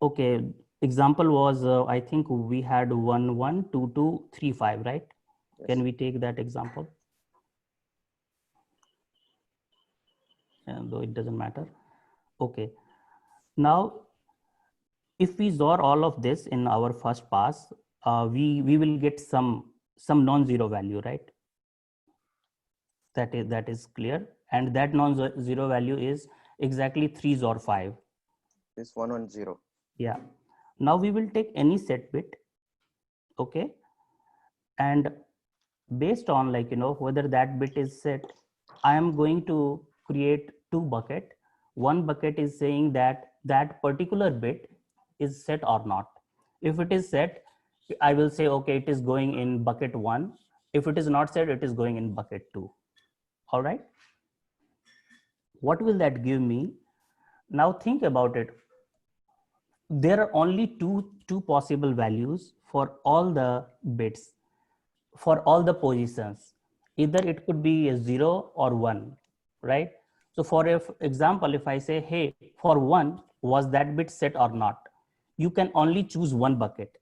okay, example was, I think we had 1, 1, 2, 2, 3, 5, right? Yes. Can we take that example? Though it doesn't matter. Okay. Now, if we XOR all of this in our first pass, we will get some non-zero value, right? That is clear, and that non-zero value is exactly 3 XOR 5. This 1 and 0. Yeah. Now we will take any set bit, okay, and based on whether that bit is set, I am going to create two buckets. One bucket is saying that particular bit is set or not. If it is set, I will say, okay, it is going in bucket 1. If it is not set, it is going in bucket 2. All right. What will that give me? Now think about it. There are only two possible values for all the bits, for all the positions. Either it could be a 0 or 1, right? So for example, if I say, hey, for 1, was that bit set or not? You can only choose one bucket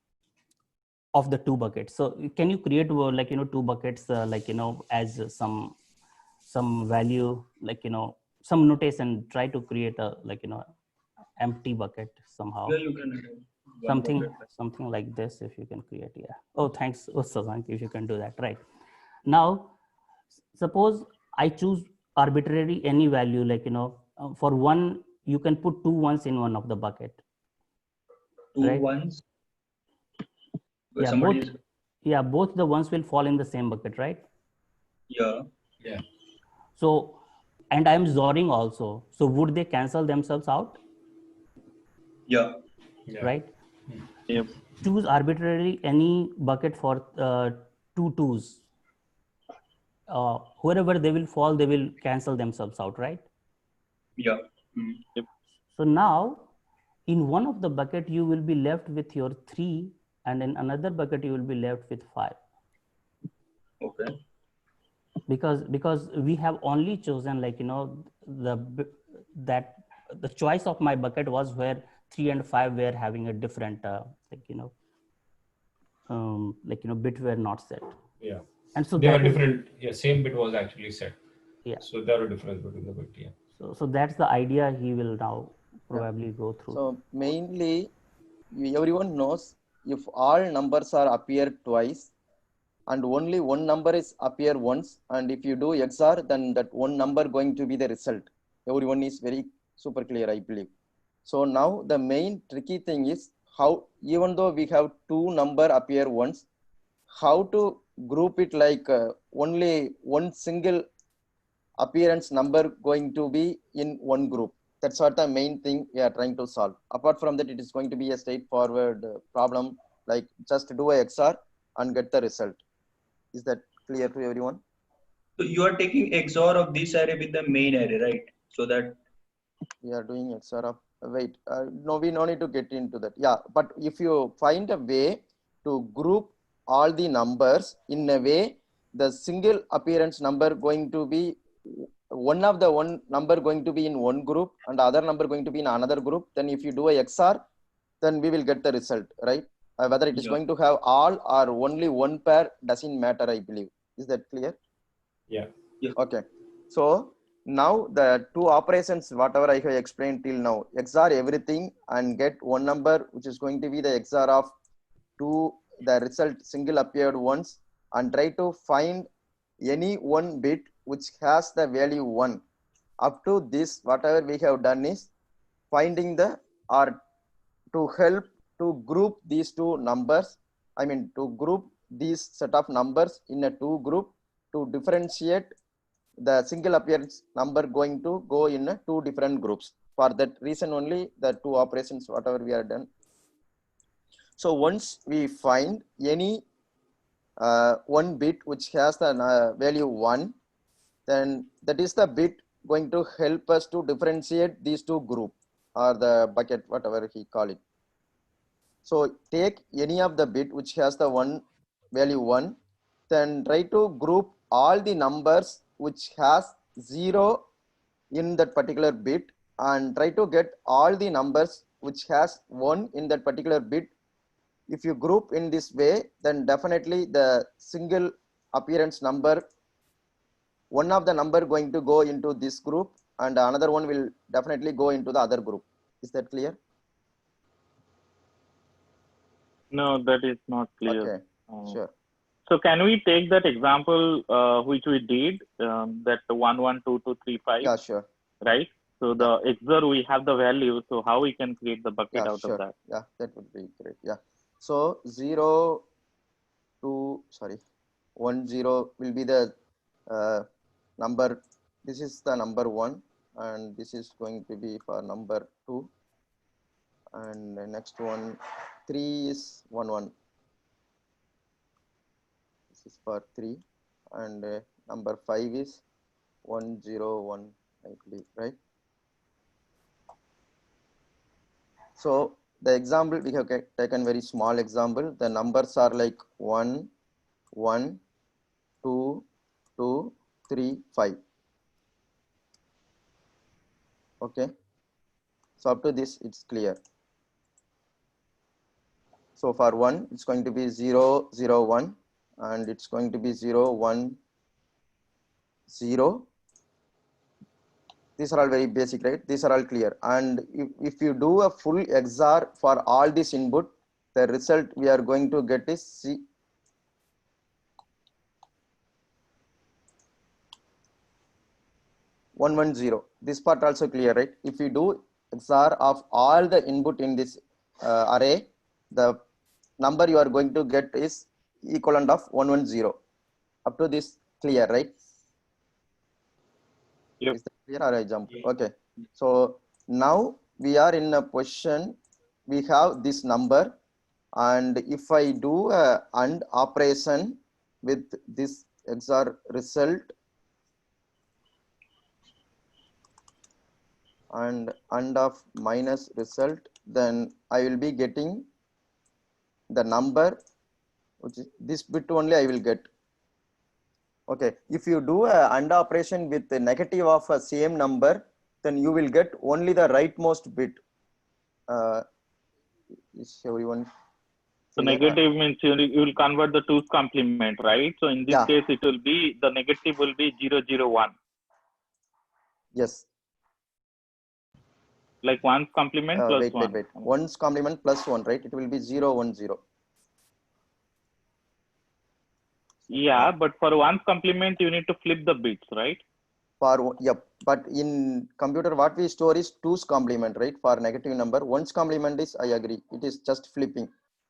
of the two buckets. So can you create two buckets as some value, some notation, try to create a empty bucket somehow. Yeah, you can something like this if you can create. Yeah. Oh, thanks, Sasank, if you can do that. Right. Now, suppose I choose arbitrary any value, for 1, you can put 2 1s in one of the bucket. 2 right? 1s. Yeah, both the 1s will fall in the same bucket, right? Yeah. So, and I'm XORing also. So would they cancel themselves out? Yeah. Right? Yep. Choose arbitrarily any bucket for 2 2s. Wherever they will fall, they will cancel themselves out, right? Yeah. Yep. So now, in one of the bucket, you will be left with your 3, and in another bucket, you will be left with 5. Okay. Because we have only chosen the choice of my bucket was where 3 and 5 were having a different bit were not set. Yeah. And so they were different. Yeah, same bit was actually set. Yeah. So there are difference between the bit. Yeah. So that's the idea he will now probably go through. So mainly, everyone knows if all numbers are appear twice, and only one number is appear once, and if you do XOR, then that one number going to be the result. Everyone is very super clear, I believe. So now the main tricky thing is how, even though we have two number appear once, how to group it like only one single appearance number going to be in one group. That's what the main thing we are trying to solve. Apart from that, it is going to be a straightforward problem, like just do a XOR and get the result. Is that clear to everyone? So you are taking XOR of this array with the main array, right? So that we are doing XOR of, wait, no, we no need to get into that. Yeah, but if you find a way to group all the numbers in a way, the single appearance number going to be one of the one number going to be in one group and the other number going to be in another group, then if you do a XOR, then we will get the result, right? Whether it is going to have all or only one pair doesn't matter, I believe. Is that clear? Yeah. Okay. So now the two operations, whatever I have explained till now, XOR everything and get one number, which is going to be the XOR of two, the result single appeared once, and try to find any one bit which has the value 1. Up to this, whatever we have done is finding the, or to help to group these two numbers, I mean to group these set of numbers in a two group to differentiate the single appearance number going to go in two different groups. For that reason only the two operations whatever we are done. So once we find any one bit which has the value 1, then that is the bit going to help us to differentiate these two group or the bucket, whatever he call it. So take any of the bit which has the one value 1, then try to group all the numbers which has 0 in that particular bit and try to get all the numbers which has 1 in that particular bit. If you group in this way, then definitely the single appearance number, one of the number going to go into this group and another one will definitely go into the other group. Is that clear? No, that is not clear. Okay, sure. So can we take that example which we did, that 1, 1, 2, 2, 3, 5? Yeah, sure. Right? So the XOR, we have the value. So how we can create the bucket out of that? Yeah, that would be great. Yeah. So 0, 2, sorry, 1, 0 will be the number. This is the number 1 and this is going to be for number 2. And the next one, 3 is 1, 1. This is for 3 and number 5 is 1, 0, 1, I believe, right? So the example we have taken very small example. The numbers are like 1, 1, 2, 2, 3, 5. Okay. So up to this, it's clear. So for 1, it's going to be 0, 0, 1, and it's going to be 0, 1, 0. These are all very basic, right? These are all clear. And if you do a full XOR for all this input, the result we are going to get is C. One, 1, 0. This part also clear, right? If you do XOR of all the input in this array, the number you are going to get is equivalent of 1, 1, 0. Up to this clear, right? Yep. Is that clear or I jump? Okay. So now we are in a position, we have this number, and if I do a AND operation with this XOR result and AND of minus result, then I will be getting the number, which is this bit only I will get. Okay, if you do a AND operation with the negative of a same number, then you will get only the rightmost bit. Is everyone? So negative means you will convert the 2's complement, right? So in this case, it will be, the negative will be 0, 0, 1. Yes. Like 1's complement plus 1. Wait. 1's complement plus 1, right? It will be 0, 1, 0. Yeah, but for 1's complement, you need to flip the bits, right? Yep. But in computer, what we store is 2's complement, right? For negative number, 1's complement is, I agree, it is just flipping.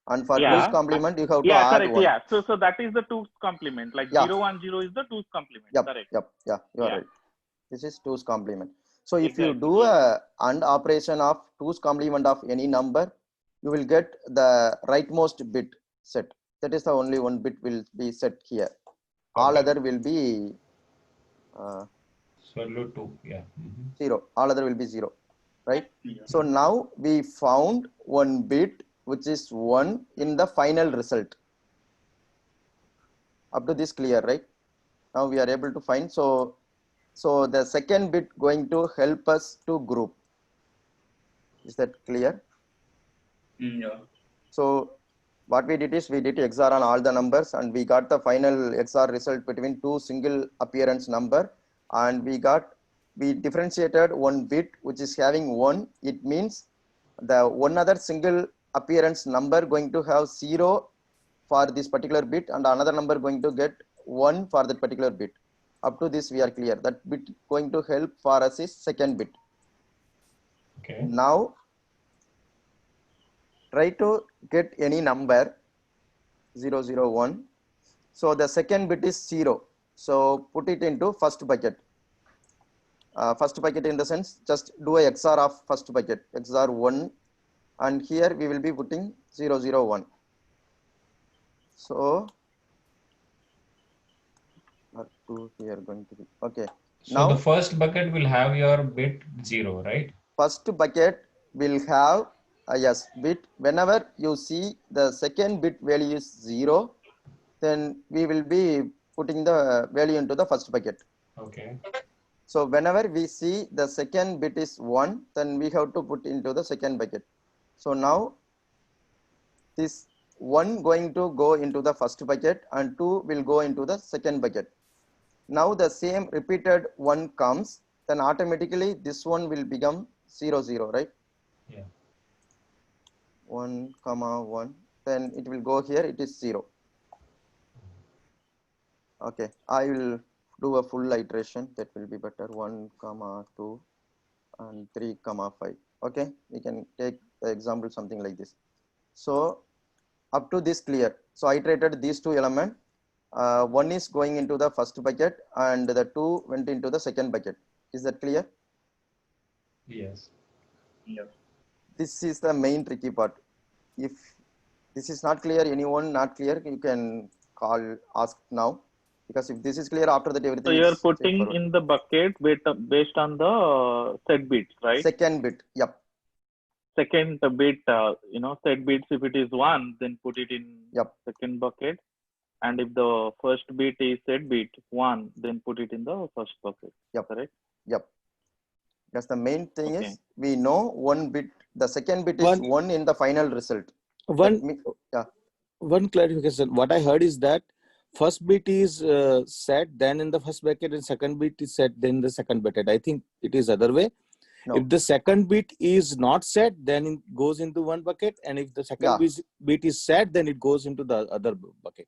And for 2's complement, you have to add correct. 1. Yeah. So that is the 2's complement. Like 0, 1, 0 is the 2's complement. Yep. Correct. Yep. Yeah. You are right. This is 2's complement. So if you do a AND operation of 2's complement of any number, you will get the rightmost bit set. That is the only one bit will be set here. All other will be Salute 2. 0. All other will be 0. Right? So now we found one bit which is 1 in the final result. Up to this clear, right? Now we are able to find. So the second bit going to help us to group. Is that clear? Yeah. So what we did is we did XOR on all the numbers and we got the final XOR result between two single appearance number, and we differentiated one bit which is having 1. It means the one other single appearance number going to have 0 for this particular bit and another number going to get 1 for that particular bit. Up to this we are clear. That bit going to help for us is second bit. Okay. Now try to get any number 0, 0, 1. So the second bit is 0. So put it into first bucket. First bucket in the sense, just do a XOR of first bucket, XOR 1, and here we will be putting 0, 0, 1. So two here going to be okay. So now the first bucket will have your bit 0, right? First bucket will have yes bit. Whenever you see the second bit value is 0, then we will be putting the value into the first bucket. Okay. So whenever we see the second bit is 1, then we have to put into the second bucket. So now this 1 going to go into the first bucket and 2 will go into the second bucket. Now the same repeated 1 comes, then automatically this one will become 0, 0, right? Yeah. 1, 1, then it will go here, it is 0. Okay, I will do a full iteration, that will be better. 1, 2 and 3, 5. Okay, we can take the example something like this. So up to this clear. So I iterated these two elements. 1 is going into the first bucket and the 2 went into the second bucket. Is that clear? Yes. Yeah. This is the main tricky part. If this is not clear, anyone not clear, you can ask now. Because if this is clear, after that everything. So you're putting in the bucket based on the set bits, right? Second bit, yep. Second bit, set bits. If it is 1, then put it in second bucket. And if the first bit is set bit 1, then put it in the first bucket. Yep. Correct? Yep. That's the main thing is we know one bit, the second bit is 1 in the final result. One clarification. What I heard is that first bit is set, then in the first bucket, and second bit is set, then the second bucket. I think it is other way. No. If the second bit is not set, then it goes into one bucket, and if the second bit is set, then it goes into the other bucket.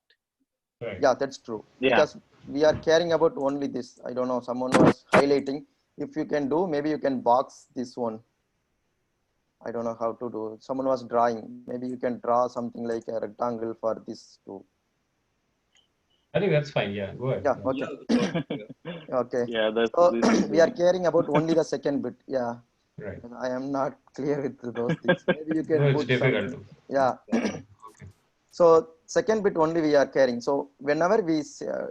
Right. Yeah, that's true. Yeah. Because we are caring about only this. I don't know, someone was highlighting. If you can do, maybe you can box this one. I don't know how to do. Someone was drawing. Maybe you can draw something like a rectangle for this too. I think that's fine. Yeah, go ahead. Yeah, okay. Okay. Yeah, that's so we are caring about only the second bit. Yeah. Right. I am not clear with those things. Maybe you can no, put it's difficult something. Yeah. Okay. So second bit only we are caring. So whenever we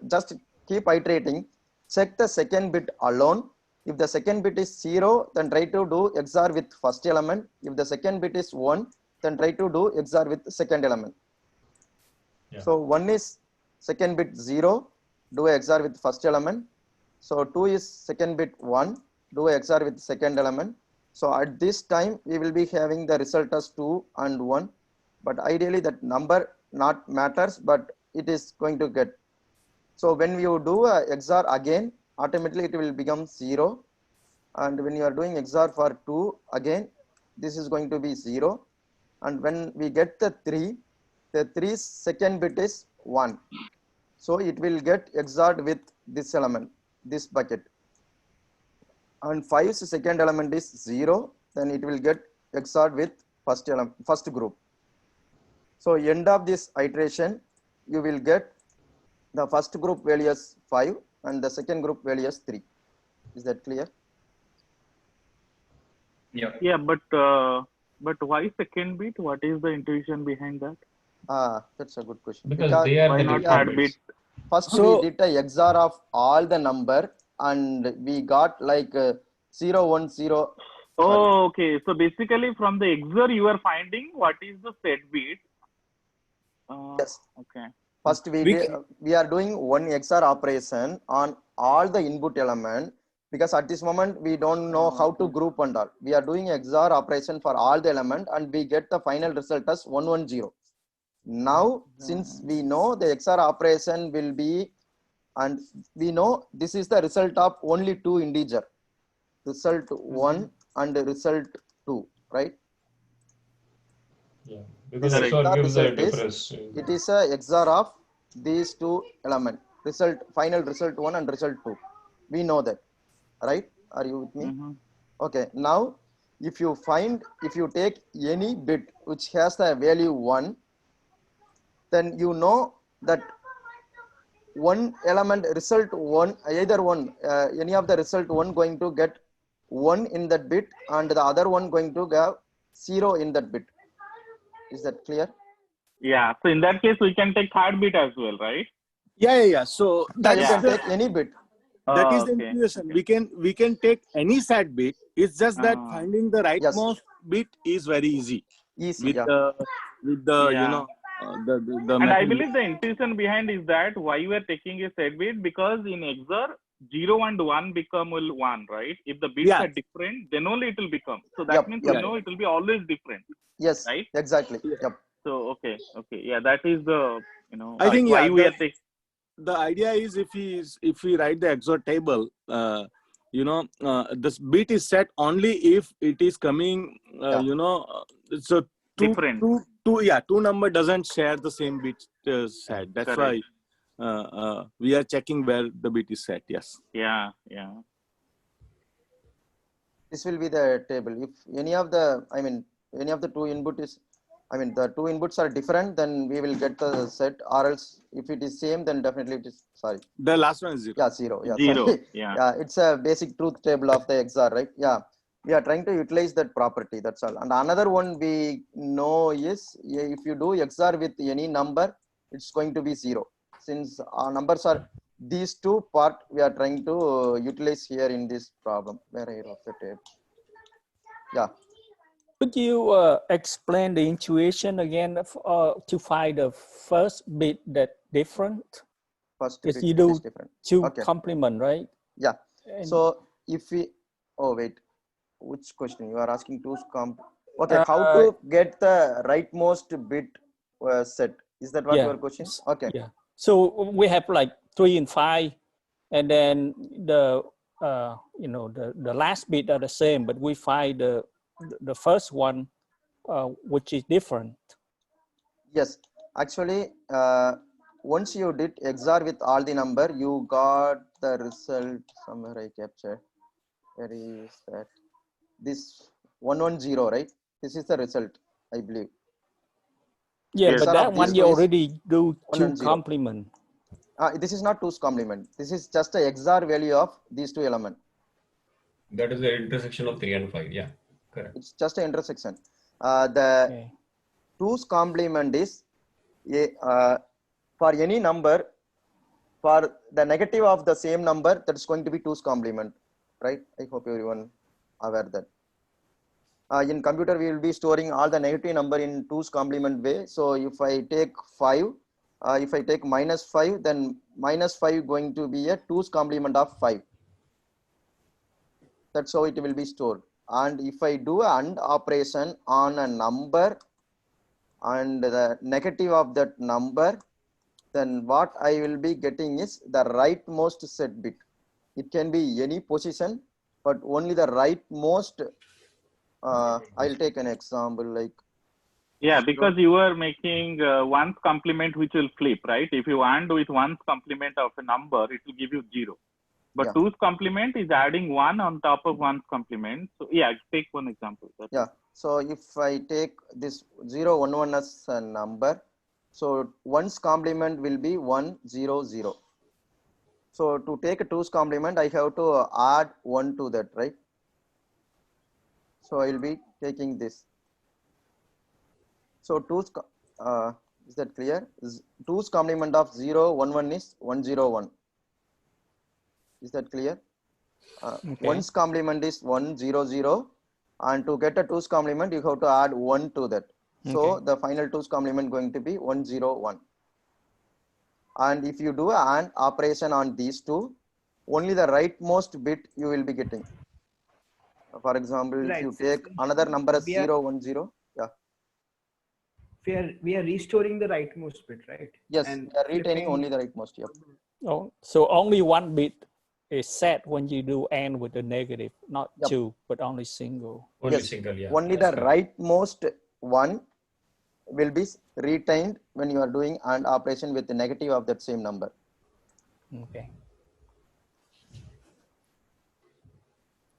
just keep iterating, check the second bit alone. If the second bit is 0, then try to do XOR with first element. If the second bit is 1, then try to do XOR with the second element. Yeah. So 1 is second bit 0, do XOR with first element. So 2 is second bit 1, do XOR with second element. So at this time we will be having the result as 2 and 1. But ideally that number not matters, but it is going to get. So when you do a XOR again, automatically it will become 0. And when you are doing XOR for 2 again, this is going to be 0. And when we get the 3 second bit is 1. So it will get XORed with this element, this bucket. and 5's second element is 0, then it will get XORed with first group. So end of this iteration, you will get the first group value as 5 and the second group value as 3. Is that clear? Yeah. Yeah, but why second bit? What is the intuition behind that? That's a good question. Because they are why the not different third bits. bit? First we did a XOR of all the number and we got like 0, 1, 0. Oh, okay. So basically from the XOR you are finding what is the set bit. Yes. Okay. First we are doing one XOR operation on all the input element, because at this moment we don't know how to group and all. We are doing XOR operation for all the element and we get the final result as 110. Now, since we know the XOR operation will be, and we know this is the result of only two integer, result 1 and result 2, right? Yeah, because this XOR gives a result difference. It is a XOR of these two elements, final result 1 and result 2. We know that, right? Are you with me? Okay, now if you take any bit which has the value 1, then you know that one element result 1, either one, any of the result 1 going to get 1 in that bit and the other one going to get 0 in that bit. Is that clear? Yeah. So in that case, we can take third bit as well, right? Yeah. So that you can take any bit. That is the intuition. We can take any SAT bit. It's just that finding the rightmost bit is very easy. With the you know the and I believe the intuition behind is that why we are taking a set bit, because in XOR 0 and 1 become 1, right? If the bits are different, then only it will become. So that means you know it will be always different. Yes. Right. Exactly. Yep. So okay. Yeah, that is the I think why we are taking. The idea is if we write the XOR table, you know, this bit is set only if it is coming, you know, so two number doesn't share the same bit set. That's why we are checking where the bit is set. Yes. Yeah. This will be the table. If any of the, any of the two input is, the two inputs are different, then we will get the set, or else if it is same, then definitely it is, sorry. The last one is 0. Yeah, 0. Yeah, 0. Sorry. Yeah. It's a basic truth table of the XOR, right? Yeah. We are trying to utilize that property. That's all. And another one we know is if you do XOR with any number, it's going to be 0. Since our numbers are these two part, we are trying to utilize here in this problem. Where I wrote the table. Yeah. Could you explain the intuition again to find the first bit that different? First bit you do is different. Two complement, right? Yeah. So if we, which question you are asking? Okay, how to get the rightmost bit set? Is that what your question? Okay. Yeah. So we have like 3 and 5, and then the you know the last bit are the same, but we find the first one which is different. Yes, actually once you did XOR with all the number, you got the result somewhere. I captured. Where is that? This 110, right? This is the result, I believe. Yeah, but that one you already do 2 complement. This is not 2's complement. This is just a XOR value of these two elements. That is the intersection of 3 and 5. Yeah, correct. It's just an intersection. The 2's complement is for any number, for the negative of the same number, that's going to be 2's complement, right? I hope everyone aware that. In computer, we will be storing all the negative number in 2's complement way. So if I take 5, if I take -5, then -5 going to be a 2's complement of 5. That's how it will be stored. And if I do an AND operation on a number and the negative of that number, then what I will be getting is the rightmost set bit. It can be any position, but only the rightmost. I'll take an example like. Yeah, because you are making 1's complement which will flip, right? If you AND with 1's complement of a number, it will give you 0. But 2's complement is adding 1 on top of 1's complement. So yeah, take one example. So if I take this 0, 1, 1 as a number, so 1's complement will be 1, 0, 0. So to take a 2's complement, I have to add 1 to that, right? So I will be taking this. So 2's, is that clear? 2's complement of 0, 1, 1 is 1, 0, 1. Is that clear? Okay. 1's complement is 1, 0, 0. And to get a 2's complement, you have to add 1 to that. So the final 2's complement going to be 1, 0, 1. And if you do an AND operation on these two, only the rightmost bit you will be getting. For example, if you take another number as 0, 1, 0, we are restoring the rightmost bit, right? Yes, and we are retaining only the rightmost. Yep. Oh, so only one bit is set when you do AND with the negative, not two, but only single. Only single, yeah. Only the rightmost one will be retained when you are doing AND operation with the negative of that same number. Okay.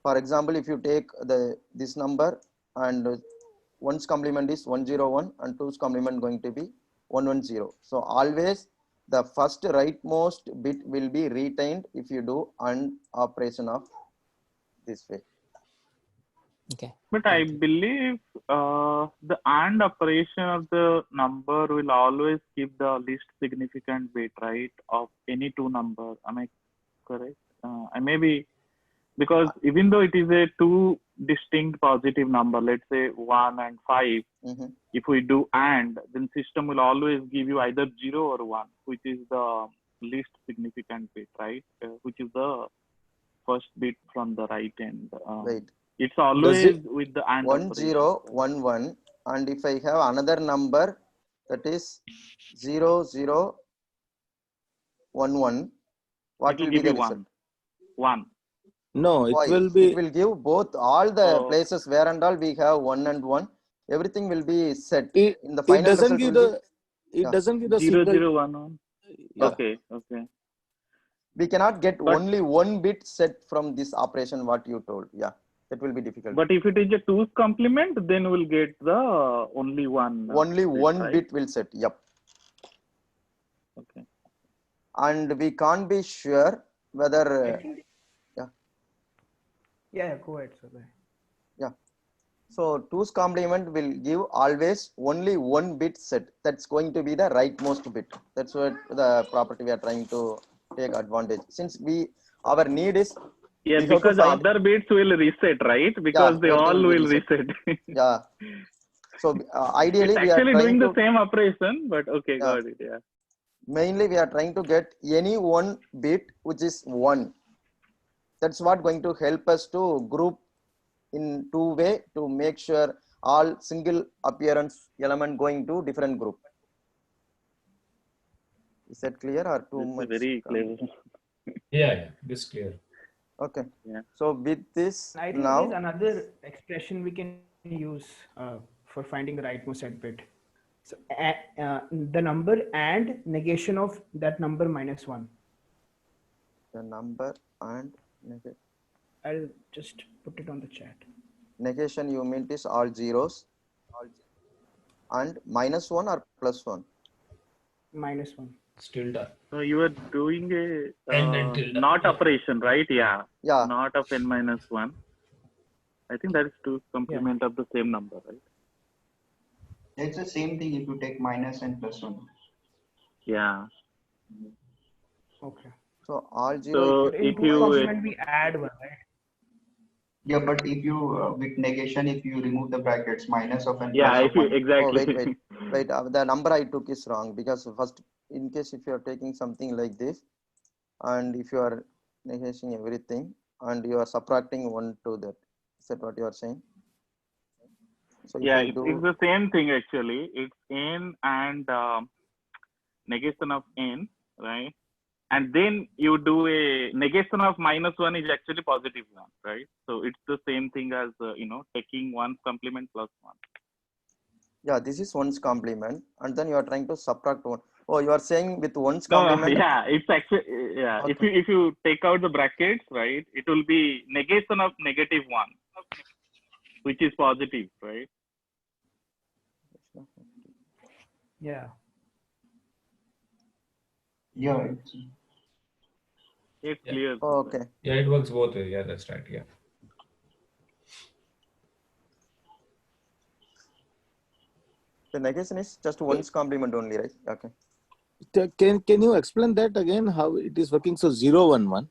For example, if you take this number and 1's complement is 101 and 2's complement going to be 110. So always the first rightmost bit will be retained if you do AND operation of this way. Okay. But I believe the AND operation of the number will always keep the least significant bit, right, of any two number. Am I correct? I may be, because even though it is a two distinct positive number, let's say 1 and 5, if we do AND, then system will always give you either 0 or 1, which is the least significant bit, right? Which is the first bit from the right end. Right. It's always with the AND 1, operation. 0, 1, 1. And if I have another number that is 0, 0, 1, 1, what will be the result? 1. No, it Why? will be. It will give both, all the places where and all we have 1 and 1. Everything will be set. In the final It doesn't result give will the. be, It doesn't give the 0, single. 0, 1, 1. Yeah. Okay. We cannot get But only one bit set from this operation what you told. Yeah, that will be difficult. But if it is a 2's complement, then we'll get the only one. Only one right? bit will set. Yep. Okay. And we can't be sure whether. Yeah, go ahead, sir. Yeah. So 2's complement will give always only one bit set. That's going to be the rightmost bit. That's what the property we are trying to take advantage. Since our need is. Yeah, because other bits will reset, right? Because they all will reset. Yeah. So ideally, it's we are actually trying doing to, the same operation, but okay, got it. Yeah. Mainly, we are trying to get any one bit which is 1. That's what going to help us to group in two way to make sure all single appearance element going to different group. Is that clear or too much? Very clear. Yeah, this is clear. Okay. Yeah. So with this I think now, there's another expression we can use for finding the rightmost set bit. So the number and negation of that number minus 1. The number and negation. I'll just put it on the chat. Negation you mean is all zeros. And minus 1 or plus 1? Minus 1. Still done. So you are doing a not operation, right? Yeah. Yeah. Not of n minus 1. I think that is 2's complement of the same number, right? It's the same thing if you take minus and plus 1. Yeah. Okay. So all So zero. if you complement we add 1, right? Yeah, but if you with negation, if you remove the brackets, minus of n yeah, plus if of you 1. exactly. Wait. The number I took is wrong because first, in case if you are taking something like this, and if you are negating everything, and you are subtracting 1 to that, is that what you are saying? So yeah, it's the same thing actually. It's n and negation of n, right? And then you do a negation of minus 1 is actually positive 1, right? So it's the same thing as taking 1's complement plus 1. Yeah, this is 1's complement, and then you are trying to subtract 1. Oh, you are saying with one's No, complement? yeah, it's actually, yeah. Okay. If you take out the brackets, right, it will be negation of -1, which is positive, right? Yeah. Yeah. It's clear. Oh, okay. Yeah, it works both ways. Yeah, that's right. Yeah. The negation is just one's complement only, right? Okay. Can you explain that again? How it is working? So 0, 1, 1.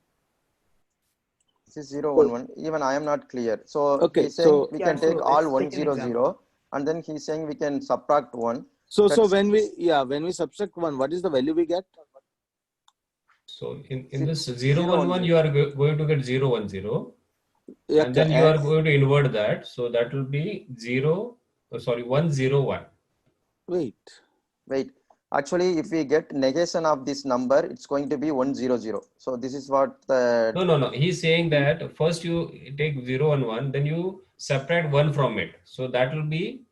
This is 0, 1, 1. Even I am not clear. So Okay, he's saying so we can take so all let's 1, take an 0, example. 0, and then he's saying we can subtract 1. So That's, when we subtract 1, what is the value we get? So in this 0, 1, 1, you are going to get 0, 1, 0. Yeah, And then you are going to invert that. So that will be 1, 0, 1. Wait. Actually, if we get negation of this number, it's going to be 1, 0, 0. So this is what the... No. He's saying that first you take 0, 1, 1, then you subtract 1 from it. So that will be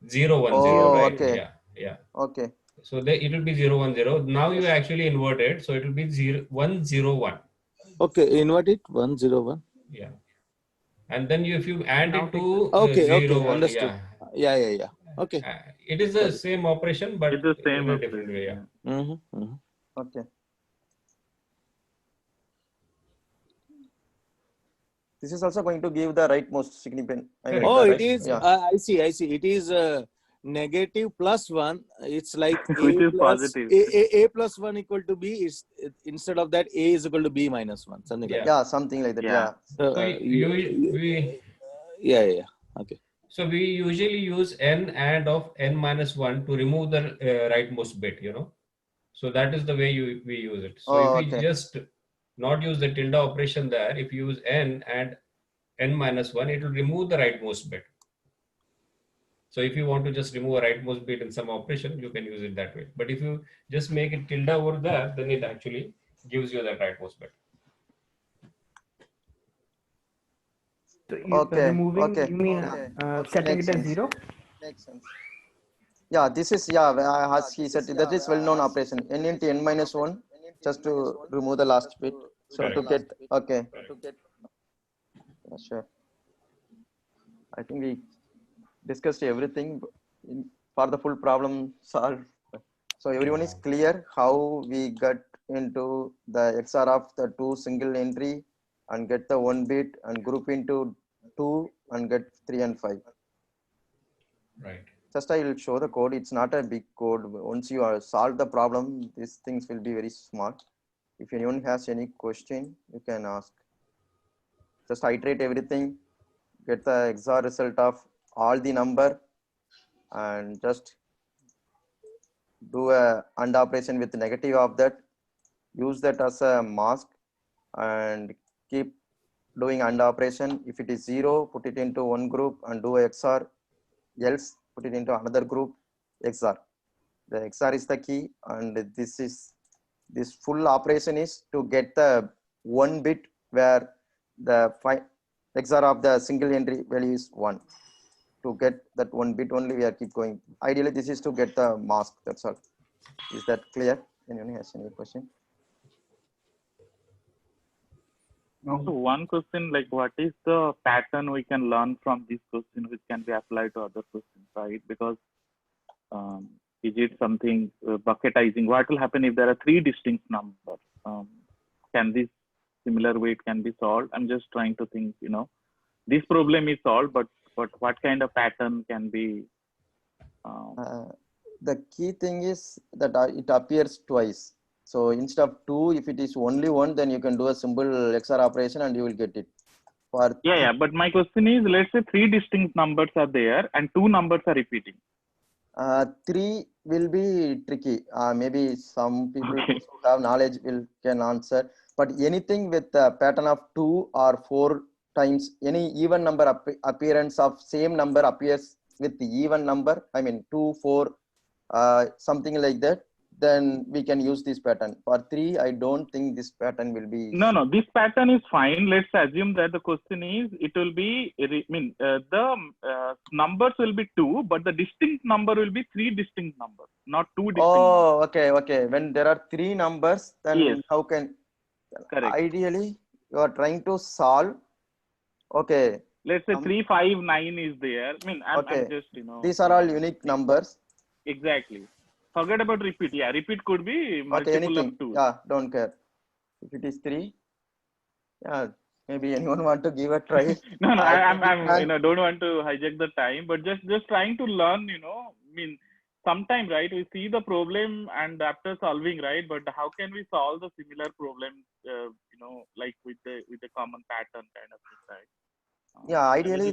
0, 1, 0, right? Okay. Yeah. Okay. So it will be 0, 1, 0. Now you actually invert it. So it will be 1, 0, 1. Okay, invert it 1, 0, 1. Yeah. And then if you add it to okay, 0, 1, understood. Yeah. Okay. It is the same operation, but It's the same in a different way. Yeah. Okay. This is also going to give the rightmost significant. It is. Yeah. I see. It is negative plus 1. It's like which is positive. A plus 1 equal to B. Is instead of that A is equal to B minus 1. Something like that. Yeah, something like that. Yeah. So yeah. Okay. So we usually use n and of n minus 1 to remove the rightmost bit, So that is the way we use it. So if we just not use the tilde operation there, if you use n and n minus 1, it will remove the rightmost bit. So if you want to just remove a rightmost bit in some operation, you can use it that way. But if you just make it tilde over there, then it actually gives you that rightmost bit. So removing, you mean setting it as 0? Makes sense. Yeah, this is, as he said, that is well-known operation. N into n minus 1, just to remove the last bit. So to get, okay. Yeah, sure. I think we discussed everything for the full problem solved. So everyone is clear how we got into the XOR of the 2 single entry and get the 1 bit and group into 2 and get 3 and 5. Right. Just I will show the code. It's not a big code. Once you solve the problem, these things will be very smart. If anyone has any question, you can ask. Just iterate everything, get the XOR result of all the number, and just do a AND operation with the negative of that. Use that as a mask and keep doing AND operation. If it is 0, put it into one group and do a XOR. Else, put it into another group, XOR. The XOR is the key, and this full operation is to get the 1 bit where the XOR of the single entry value is 1. To get that 1 bit only, we are keep going. Ideally, this is to get the mask. That's all. Is that clear? Anyone has any question? So one question, like what is the pattern we can learn from this question which can be applied to other questions, right? Because is it something bucketizing? What will happen if there are 3 distinct numbers? Can this similar way it can be solved? I'm just trying to think, this problem is solved, but what kind of pattern can be? The key thing is that it appears twice. So instead of 2, if it is only 1, then you can do a simple XOR operation and you will get it. But my question is, let's say 3 distinct numbers are there and 2 numbers are repeating. 3 will be tricky. Maybe some people who have knowledge can answer. But anything with a pattern of 2 or 4 times, any even number appearance of same number appears with the even number. I mean 2, 4, something like that. then we can use this pattern. For 3, I don't think this pattern will be. No, this pattern is fine. Let's assume that the question is, it will be, the numbers will be 2, but the distinct number will be 3 distinct numbers, not 2 distinct numbers. Okay. When there are 3 numbers, then yes. How can, correct. Ideally, you are trying to solve, okay. Let's say 3, 5, 9 is there. I'm just, These are all unique numbers. Exactly. Forget about repeat. Yeah, repeat could be multiple of 2. Yeah, don't care. If it is 3, yeah, maybe anyone want to give a try. No, I'm don't want to hijack the time, but just trying to learn, sometimes, right, we see the problem and after solving, right, but how can we solve the similar problem, like with the common pattern kind of thing, right? Yeah, ideally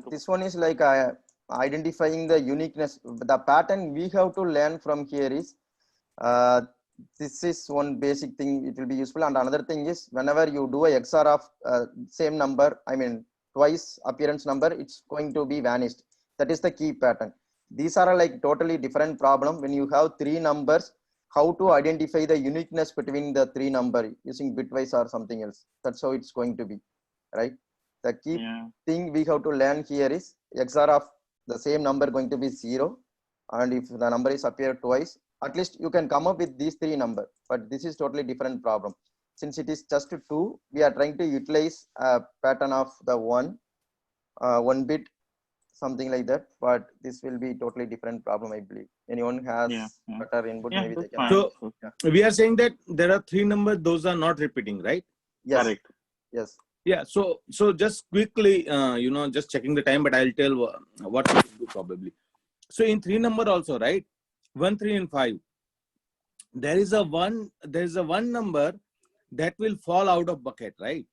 this one is like identifying the uniqueness. The pattern we have to learn from here is this is one basic thing. It will be useful. And another thing is, whenever you do a XOR of same number, twice appearance number, it's going to be vanished. That is the key pattern. These are like totally different problem. When you have 3 numbers, how to identify the uniqueness between the 3 number using bitwise or something else. That's how it's going to be, right? The key thing we have to learn here is XOR of the same number going to be 0, and if the number is appeared twice, at least you can come up with these 3 numbers. But this is totally different problem. Since it is just 2, we are trying to utilize a pattern of the 1 bit, something like that. But this will be totally different problem, I believe. Anyone has better input, maybe they can. So we are saying that there are 3 numbers; those are not repeating, right? Yes. Correct. Yes. Yeah, so just quickly, just checking the time, but I'll tell what we will do probably. So in 3 number also, right? 1, 3, and 5. There is a one number that will fall out of bucket, right?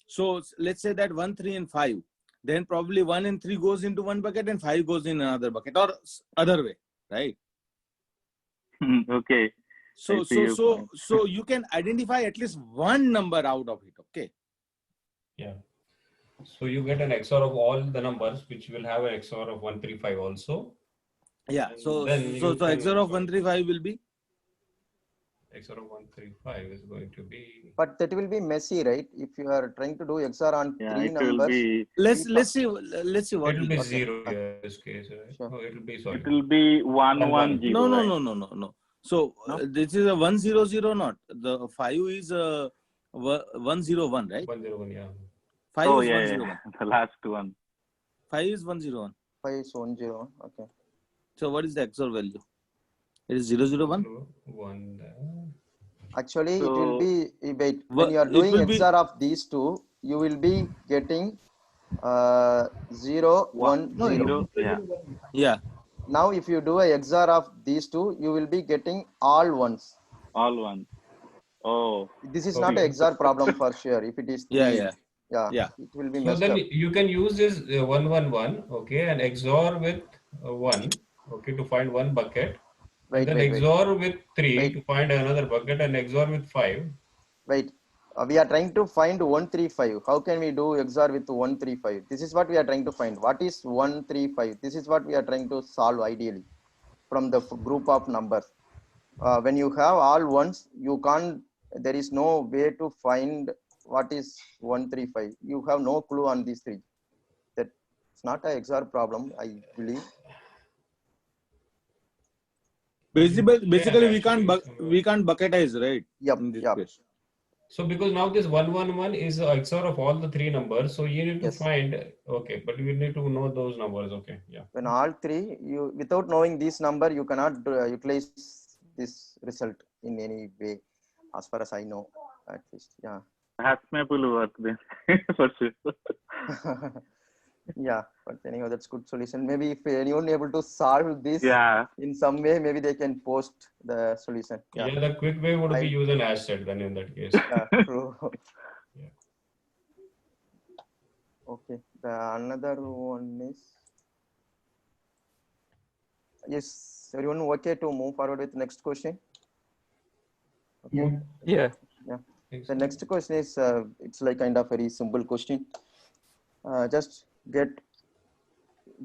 So let's say that 1, 3, and 5. Then probably 1 and 3 goes into one bucket and 5 goes in another bucket, or other way, right? Okay. So you can identify at least one number out of it, okay? Yeah. So you get an XOR of all the numbers, which will have an XOR of 135 also. Yeah. So XOR of 135 will be? XOR of 135 is going to be. But that will be messy, right? If you are trying to do XOR on 3 numbers. Let's see what it will be 0 in this case, right? Sure. No, it will be, sorry. It will be 1, 1, 0. No. So this is a 100, not the 5 is 101, right? 101, yeah. 5 is 101. The last one. 5 is 101. 5 is 101. Okay. So what is the XOR value? It is 001. Actually, it will be when you are doing XOR of these 2, you will be getting 0, 1, 0. Yeah. Now, if you do a XOR of these 2, you will be getting all ones. All ones. Oh. This is not an XOR problem for sure. If it is 3, yeah, it will be so messed then up. You can use this 111, okay, and XOR with 1, okay, to find one bucket. And then XOR with 3 to find another bucket, and XOR with 5. Wait, we are trying to find 135. How can we do XOR with 135? This is what we are trying to find. What is 135? This is what we are trying to solve ideally from the group of numbers. When you have all ones, you can't. There is no way to find what is 135. You have no clue on these 3. That's not an XOR problem, I believe. Basically, we can't bucketize, right? Yep. So because now this 111 is a XOR of all the 3 numbers, so you need to find, okay, but you need to know those numbers, okay, yeah. When all 3, you without knowing this number, you cannot utilize this result in any way, as far as I know, at least, yeah. HashMap will work then, for sure. Yeah, but anyhow, that's good solution. Maybe if anyone able to solve this in some way, maybe they can post the solution. Yeah, the quick way would be use an hash set then in that case. Yeah, true. Okay, the another one is, yes, everyone okay to move forward with next question? Okay. Yeah. The next question is, it's like kind of very simple question. Just get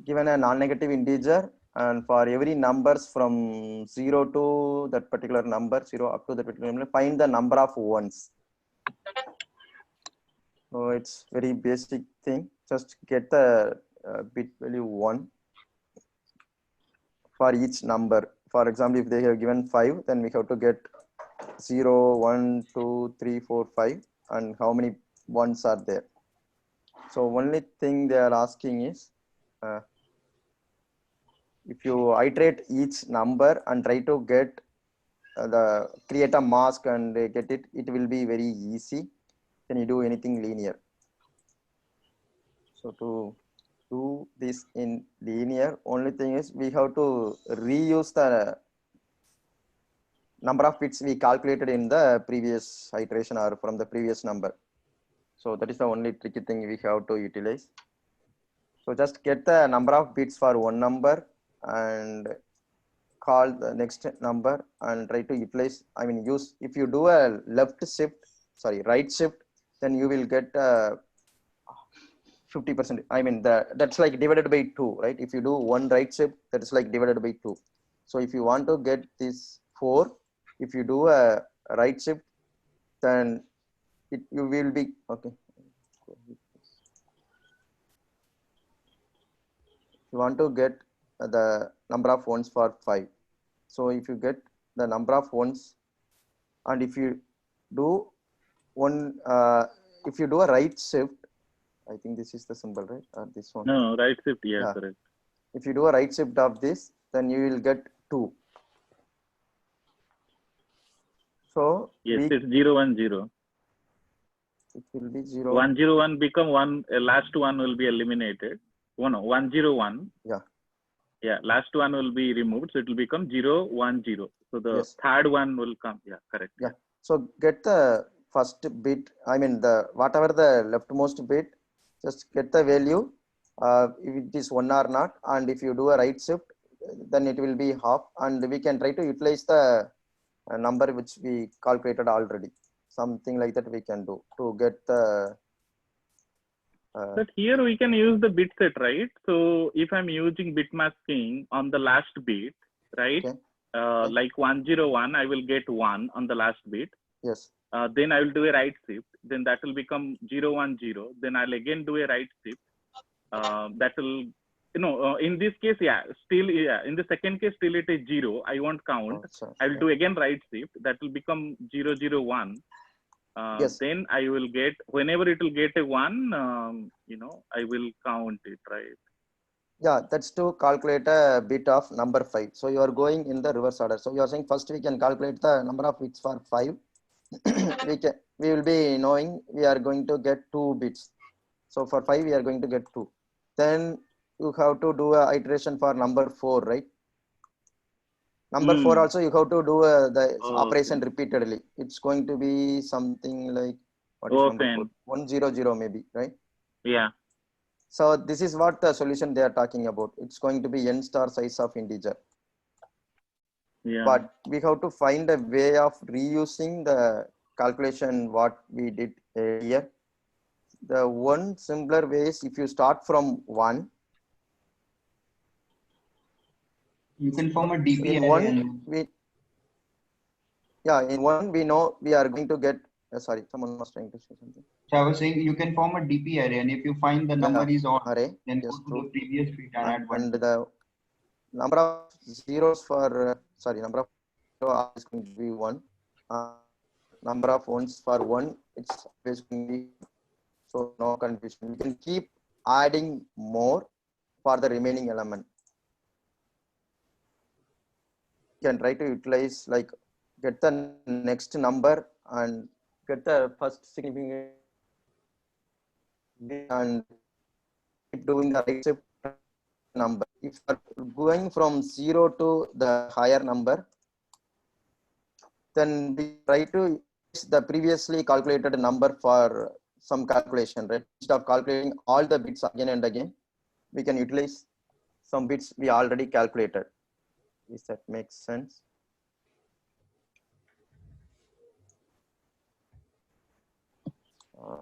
given a non-negative integer And for every numbers from 0 to that particular number, 0 up to that particular number, find the number of ones. So it's very basic thing. Just get the bit value 1 for each number. For example, if they have given 5, then we have to get 0, 1, 2, 3, 4, 5, and how many ones are there. So only thing they are asking is, if you iterate each number and try to get create a mask and get it, it will be very easy. Can you do anything linear? So to do this in linear, only thing is we have to reuse the number of bits we calculated in the previous iteration or from the previous number. So that is the only tricky thing we have to utilize. So just get the number of bits for one number and call the next number and try to utilize, I mean use, if you do a right shift, then you will get 50%. I mean that's like divided by 2, right? If you do one right shift, that is like divided by 2. So if you want to get this 4, if you do a right shift, then you will be okay. You want to get the number of ones for 5. So if you get the number of ones, and if you do one, if you do a right shift, I think this is the symbol, right? Or this one? No, right shift, yeah, correct. If you do a right shift of this, then you will get 2. So yes, it's 0, 1, 0. It will be 0. 1, 0, 1 become 1. Last one will be eliminated. 1, 0, 1. Yeah. Yeah, last one will be removed, so it will become 0, 1, 0. So the third one will come. Yeah, correct. Yeah. So get the first bit. I mean the whatever the leftmost bit. Just get the value. If it is 1 or not, and if you do a right shift, then it will be half, and we can try to utilize the number which we calculated already. Something like that we can do to get the. But here we can use the bit set, right? So if I'm using bit masking on the last bit, right? Okay. Like 101, I will get 1 on the last bit. Yes. Then I will do a right shift. Then that will become 010. Then I'll again do a right shift. That will, in this case, still, in the second case, still it is 0. I won't count. I will do again right shift. That will become 001. Yes. Then I will get, whenever it will get a 1, I will count it, right? Yeah, that's to calculate a bit of number 5. So you are going in the reverse order. So you are saying first we can calculate the number of bits for 5. we will be knowing we are going to get 2 bits. So for 5 we are going to get 2. Then you have to do a iteration for number 4, right? Number 4 also you have to do the operation repeatedly. It's going to be something like what is number 4? 100 maybe, right? Yeah. So this is what the solution they are talking about. It's going to be n star size of integer. Yeah. But we have to find a way of reusing the calculation what we did earlier. The one simpler way is if you start from 1. You can form a DP in array. In one we know we are going to get. Sorry, someone was trying to say something. So I was saying you can form a DP array, and if you find the number is odd, array, then go to the previous bit and add 1. And the number of zeros for number of zeros is going to be 1. Number of ones for 1, it's always going to be, so no confusion. You can keep adding more for the remaining element. You can try to utilize, like, get the next number and get the first significant and keep doing the right shift number. If you are going from 0 to the higher number, then we try to use the previously calculated number for some calculation, right? Instead of calculating all the bits again and again, we can utilize some bits we already calculated. If that makes sense.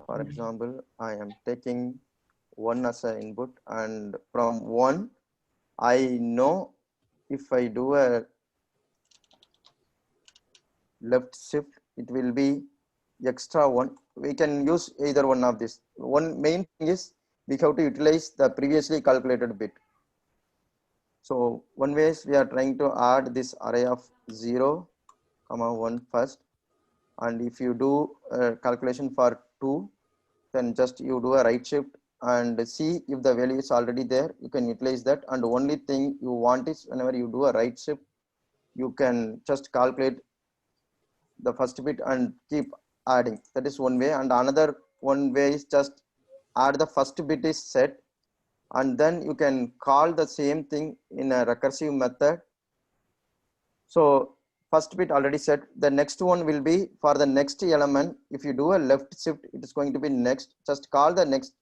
For example, I am taking 1 as an input, and from 1, I know if I do a left shift, it will be extra one. We can use either one of this. One main thing is we have to utilize the previously calculated bit. So one way is we are trying to add this array of 0, 1 first, and if you do a calculation for 2, then just you do a right shift and see if the value is already there. You can utilize that, and the only thing you want is whenever you do a right shift, you can just calculate the first bit and keep adding. That is one way. And another one way is just add the first bit is set, and then you can call the same thing in a recursive method. So first bit already set. The next one will be for the next element. If you do a left shift, it is going to be next. Just call the next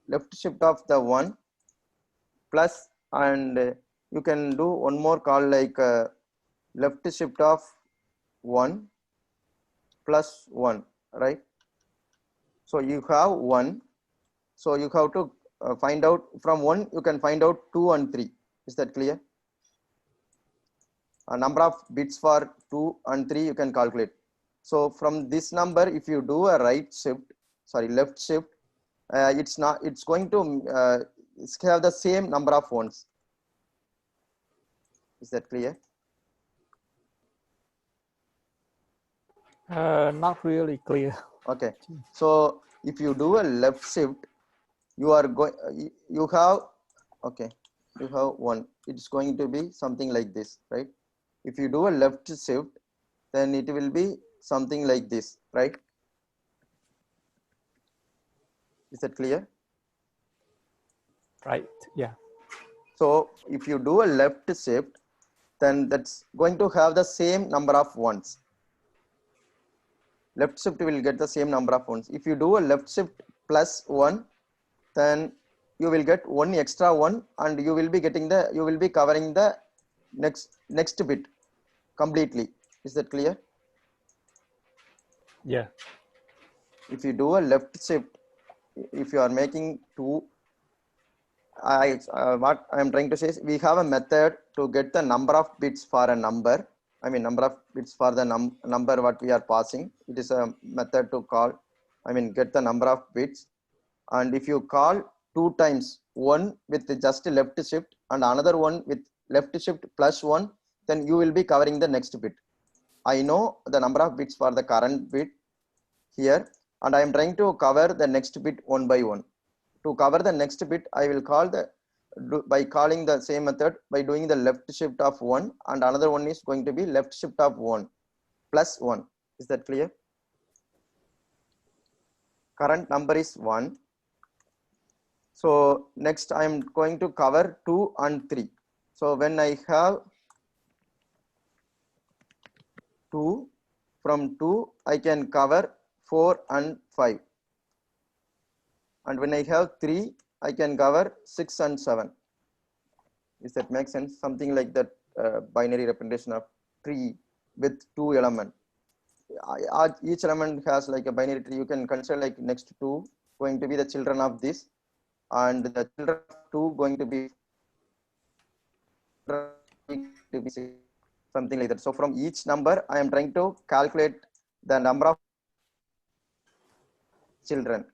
left shift of the 1 plus, and you can do one more call like left shift of 1 plus 1, right? So you have 1. So you have to find out from 1, you can find out 2 and 3. Is that clear? A number of bits for 2 and 3 you can calculate. So from this number, if you do a left shift, it's going to have the same number of ones. Is that clear? Not really clear. Okay. So if you do a left shift, you are going, you have 1. It's going to be something like this, right? If you do a left shift, then it will be something like this, right? Is that clear? Right. Yeah. So if you do a left shift, then that's going to have the same number of ones. Left shift will get the same number of ones. If you do a left shift plus 1, then you will get 1 extra 1, and you will be covering the next bit completely. Is that clear? Yeah. If you do a left shift, if you are making 2, what I am trying to say is we have a method to get the number of bits for a number. I mean number of bits for the number what we are passing. It is a method to call, get the number of bits. And if you call 2 times, one with just left shift and another one with left shift plus 1, then you will be covering the next bit. I know the number of bits for the current bit here, and I am trying to cover the next bit one by one. To cover the next bit, I will call by calling the same method by doing the left shift of 1, and another one is going to be left shift of 1 plus 1. Is that clear? Current number is 1. So next I am going to cover 2 and 3. So when I have 2, from 2 I can cover 4 and 5. And when I have 3, I can cover 6 and 7. Does that make sense? Something like that binary representation of tree with 2 elements. Each element has like a binary tree. You can consider like next 2 going to be the children of this, and the children of 2 going to be something like that. So from each number, I am trying to calculate the number of children.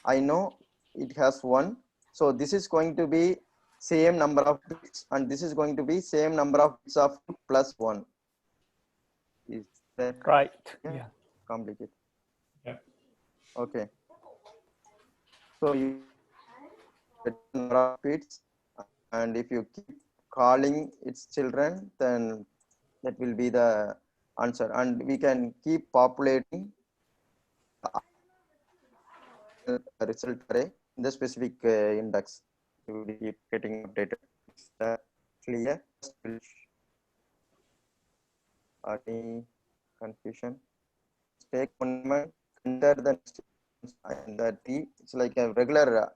I know it has 1. So this is going to be same number of bits, and this is going to be same number of bits of plus 1. Is that right? Yeah. Complicated. Yeah. Okay. So you get number of bits, and if you keep calling its children, then that will be the answer, and we can keep populating the result array in the specific index. We will keep getting updated. Is that clear? Any confusion? Take one moment, enter the next, and the tree. It's like a regular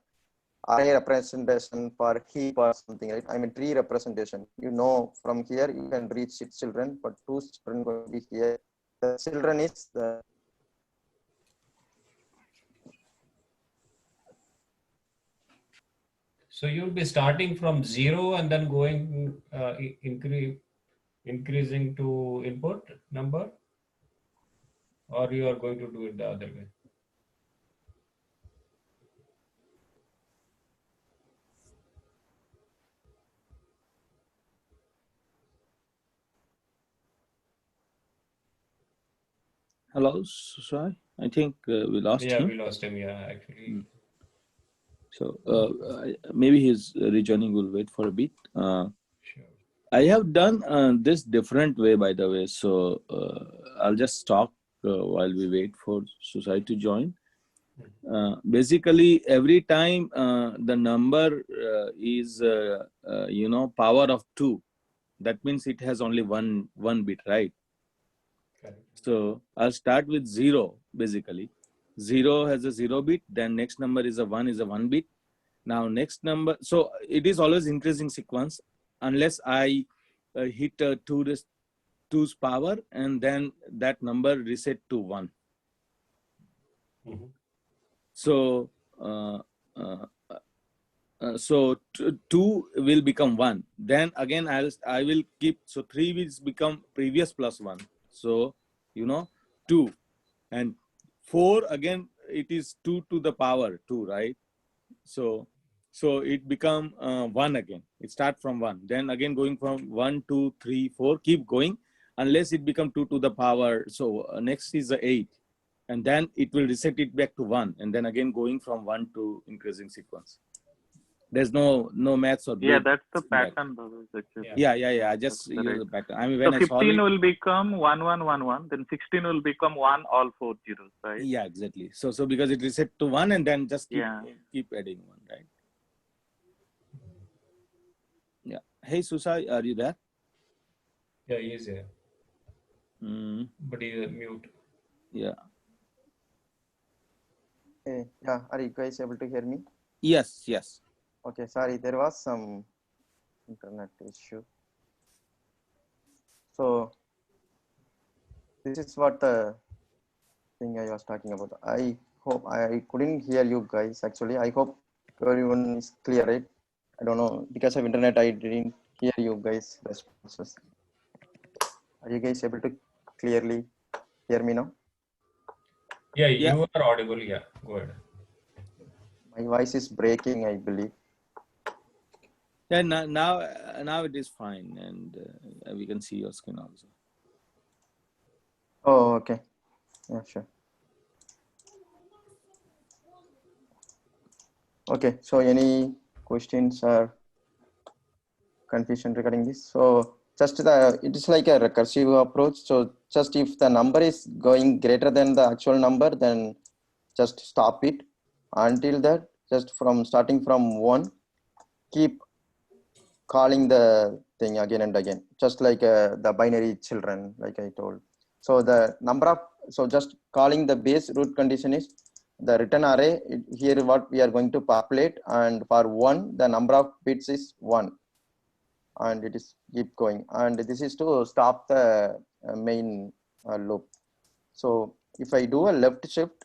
array representation for heap or something, right? I mean tree representation. You know, from here you can reach 6 children, but 2 children will be here. The children is the So you'll be starting from 0 and then going increasing to input number, or you are going to do it the other way? Hello, sorry. I think we lost him. Yeah, we lost him. Yeah, actually. So maybe his rejoining will wait for a bit. Sure. I have done this different way, by the way. So I'll just talk while we wait for Susai to join. Basically, every time the number is power of 2, that means it has only one bit, right? Correct. So I'll start with 0. Basically, 0 has a 0 bit. Then next number is a 1 bit. Now next number. So it is always increasing sequence unless I hit 2's power, and then that number reset to 1. Mm-hmm. So so 2 will become 1. Then again I will keep, so 3 will become previous plus 1. So 2, and 4 again it is 2 to the power 2, right? So it become 1 again. It start from 1. Then again going from 1, 2, 3, 4, keep going unless it become 2 to the power. So next is the 8, and then it will reset it back to 1, and then again going from 1 to increasing sequence. There's no maths or that's the pattern. Yeah. I just use the pattern. I mean, when so 15 will become 1 1 1 1. Then 16 will become 1 all 4 zeros, right? Yeah, exactly. So because it reset to 1, and then just keep adding 1, right? Yeah. Hey, Susai, are you there? Yeah, he is here. But he is mute. Yeah. Hey, yeah, are you guys able to hear me? Yes. Okay, sorry, there was some internet issue. So this is what the thing I was talking about. I hope I couldn't hear you guys actually. I hope everyone is clear, right? I don't know, because of internet I didn't hear you guys responses. Are you guys able to clearly hear me now? Yeah, you are audible. Yeah, go ahead. My voice is breaking, I believe. Yeah, now it is fine, and we can see your screen also. Oh, okay. Yeah, sure. Okay, so any questions or confusion regarding this? So just it is like a recursive approach. So just if the number is going greater than the actual number, then just stop it. Until that, just from starting from 1, keep calling the thing again and again, just like the binary children, like I told. So the number of, so just calling the base root condition is the return array. Here what we are going to populate, and for 1 the number of bits is 1, and it is keep going, and this is to stop the main loop. So if I do a left shift,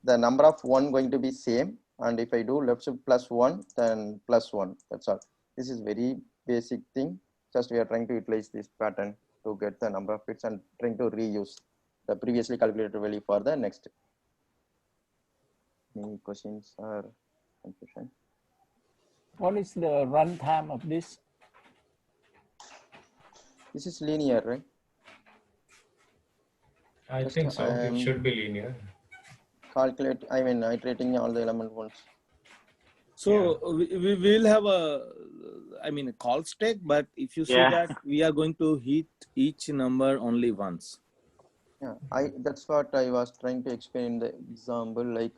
the number of 1 going to be same, and if I do left shift plus 1, then plus 1. That's all. This is very basic thing. Just we are trying to utilize this pattern to get the number of bits and trying to reuse the previously calculated value for the next. Any questions or confusion? What is the runtime of this? This is linear, right? I think so. It should be linear. Calculate, I mean, iterating all the element ones. So we will have a call stack, but if you see that we are going to hit each number only once. Yeah, that's what I was trying to explain in the example. Like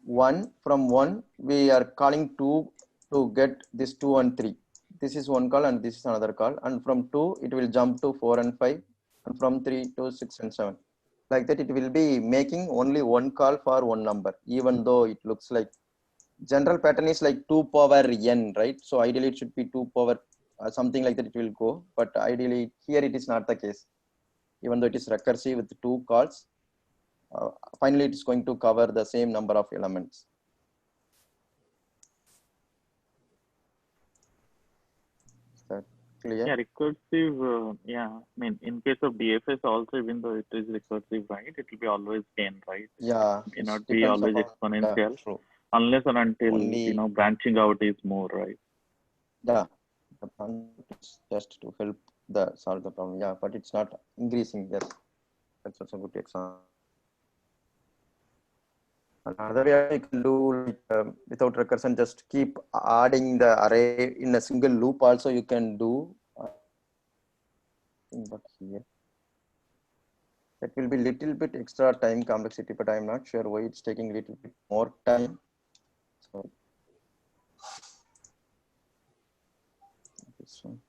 1, from 1 we are calling 2 to get this 2 and 3. This is one call and this is another call, and from 2 it will jump to 4 and 5, and from 3 to 6 and 7. Like that, it will be making only one call for one number, even though it looks like general pattern is like 2 power n, right? So ideally it should be 2 power something like that it will go, but ideally here it is not the case. Even though it is recursive with 2 calls, finally it is going to cover the same number of elements. Is that Clear? Yeah, recursive. Yeah, I mean, in case of DFS also, even though it is recursive, right, it will be always 10, right? Yeah, It may it not be depends always upon, yeah, exponential, true. unless and until Only, branching out is more, right? yeah, the branch is just to help the solve the problem. Yeah, but it's not increasing. Yes, that's also a good example. Another way you can do like without recursion, just keep adding the array in a single loop. Also, you can do. But here, that will be little bit extra time complexity, but I'm not sure why it's taking a little bit more time. So this one.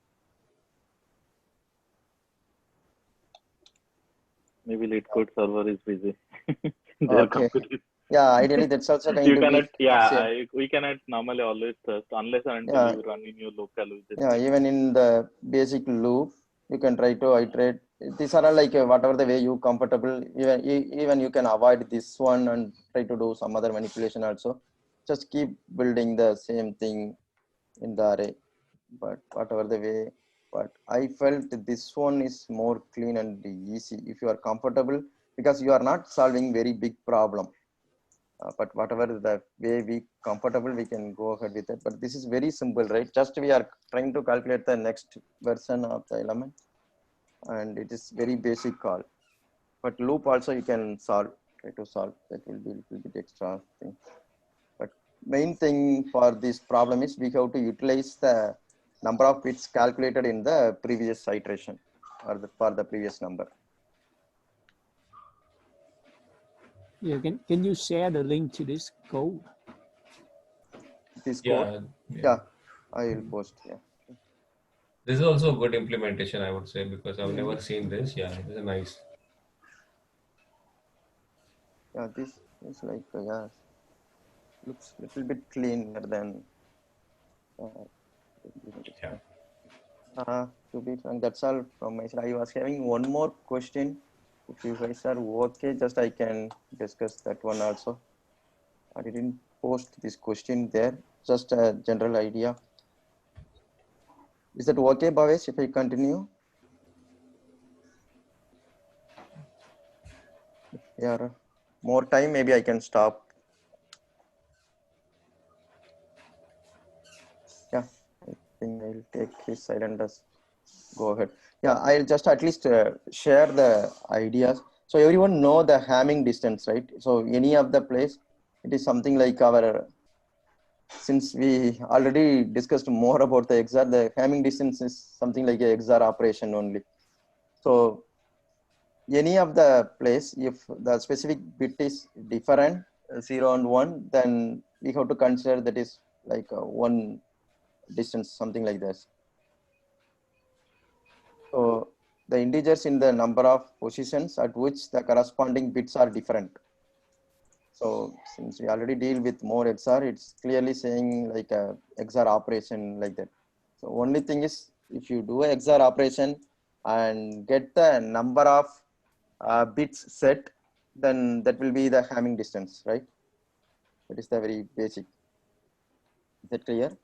Maybe LeetCode server is busy. Okay. Yeah, ideally that's also going You to cannot, be same. we cannot normally always trust unless and until Yeah, you run in your local with this yeah. thing. Even in the basic loop, you can try to iterate. These are all like whatever the way you comfortable. Even you can avoid this one and try to do some other manipulation also. Just keep building the same thing in the array, but whatever the way. But I felt this one is more clean and easy if you are comfortable, because you are not solving very big problem. But whatever the way we comfortable, we can go ahead with it. But this is very simple, right? Just we are trying to calculate the next version of the element, and it is very basic call. But loop also you can solve, try to solve. That will be a little bit extra thing. But main thing for this problem is we have to utilize the number of bits calculated in the previous iteration, or for the previous number. Yeah, can you share the link to this code? This code? Yeah, I will post. Yeah. This is also a good implementation, I would say, because I've never seen this. Yeah, this is nice. Yeah, this is like yeah, looks a little bit cleaner than. To be frank, that's all from my side. I was having one more question. If you guys are okay, just I can discuss that one also. I didn't post this question there, just a general idea. Is that okay, Bhavesh, if I continue? Yeah, more time, maybe I can stop. Yeah, I think I'll take his silent as go ahead. Yeah, I'll just at least share the ideas. So everyone know the Hamming distance, right? So any of the place, it is something like our, since we already discussed more about the XOR, the Hamming distance is something like a XOR operation only. So any of the place, if the specific bit is different, 0 and 1, then we have to consider that is like one distance, something like this. So the integers in the number of positions at which the corresponding bits are different. So since we already deal with more XOR, it's clearly saying like a XOR operation like that. So only thing is, if you do a XOR operation and get the number of bits set, then that will be the Hamming distance, right? That is the very basic. Is that clear?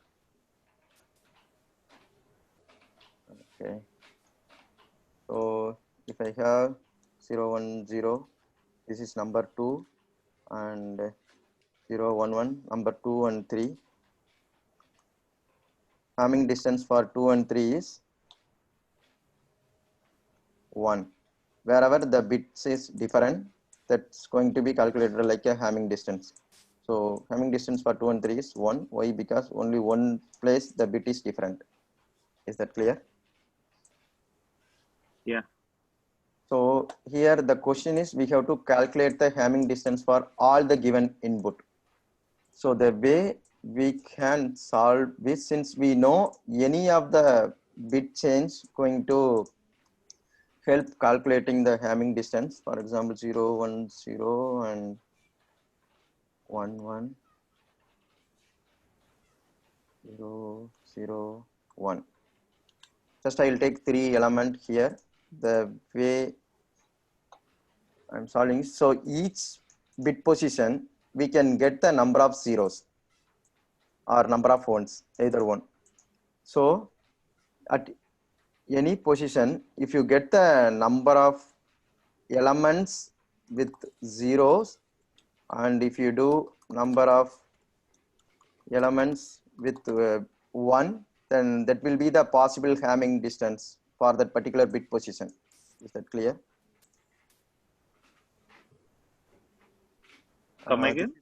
Okay. So if I have 0, 1, 0, this is number 2, and 0, 1, 1, number 2 and 3. Hamming distance for 2 and 3 is 1. Wherever the bits is different, that's going to be calculated like a Hamming distance. So Hamming distance for 2 and 3 is 1. Why? Because only one place the bit is different. Is that clear? Yeah. So here the question is, we have to calculate the Hamming distance for all the given input. So the way we can solve this, since we know any of the bit change going to help calculating the Hamming distance. For example, 0, 1, 0 and 1, 1, 0, 0, 1. Just I will take 3 element here. The way I'm solving, so each bit position we can get the number of zeros or number of ones, either one. So at any position, if you get the number of elements with zeros, and if you do number of elements with 1, then that will be the possible Hamming distance for that particular bit position. Is that clear? Come again?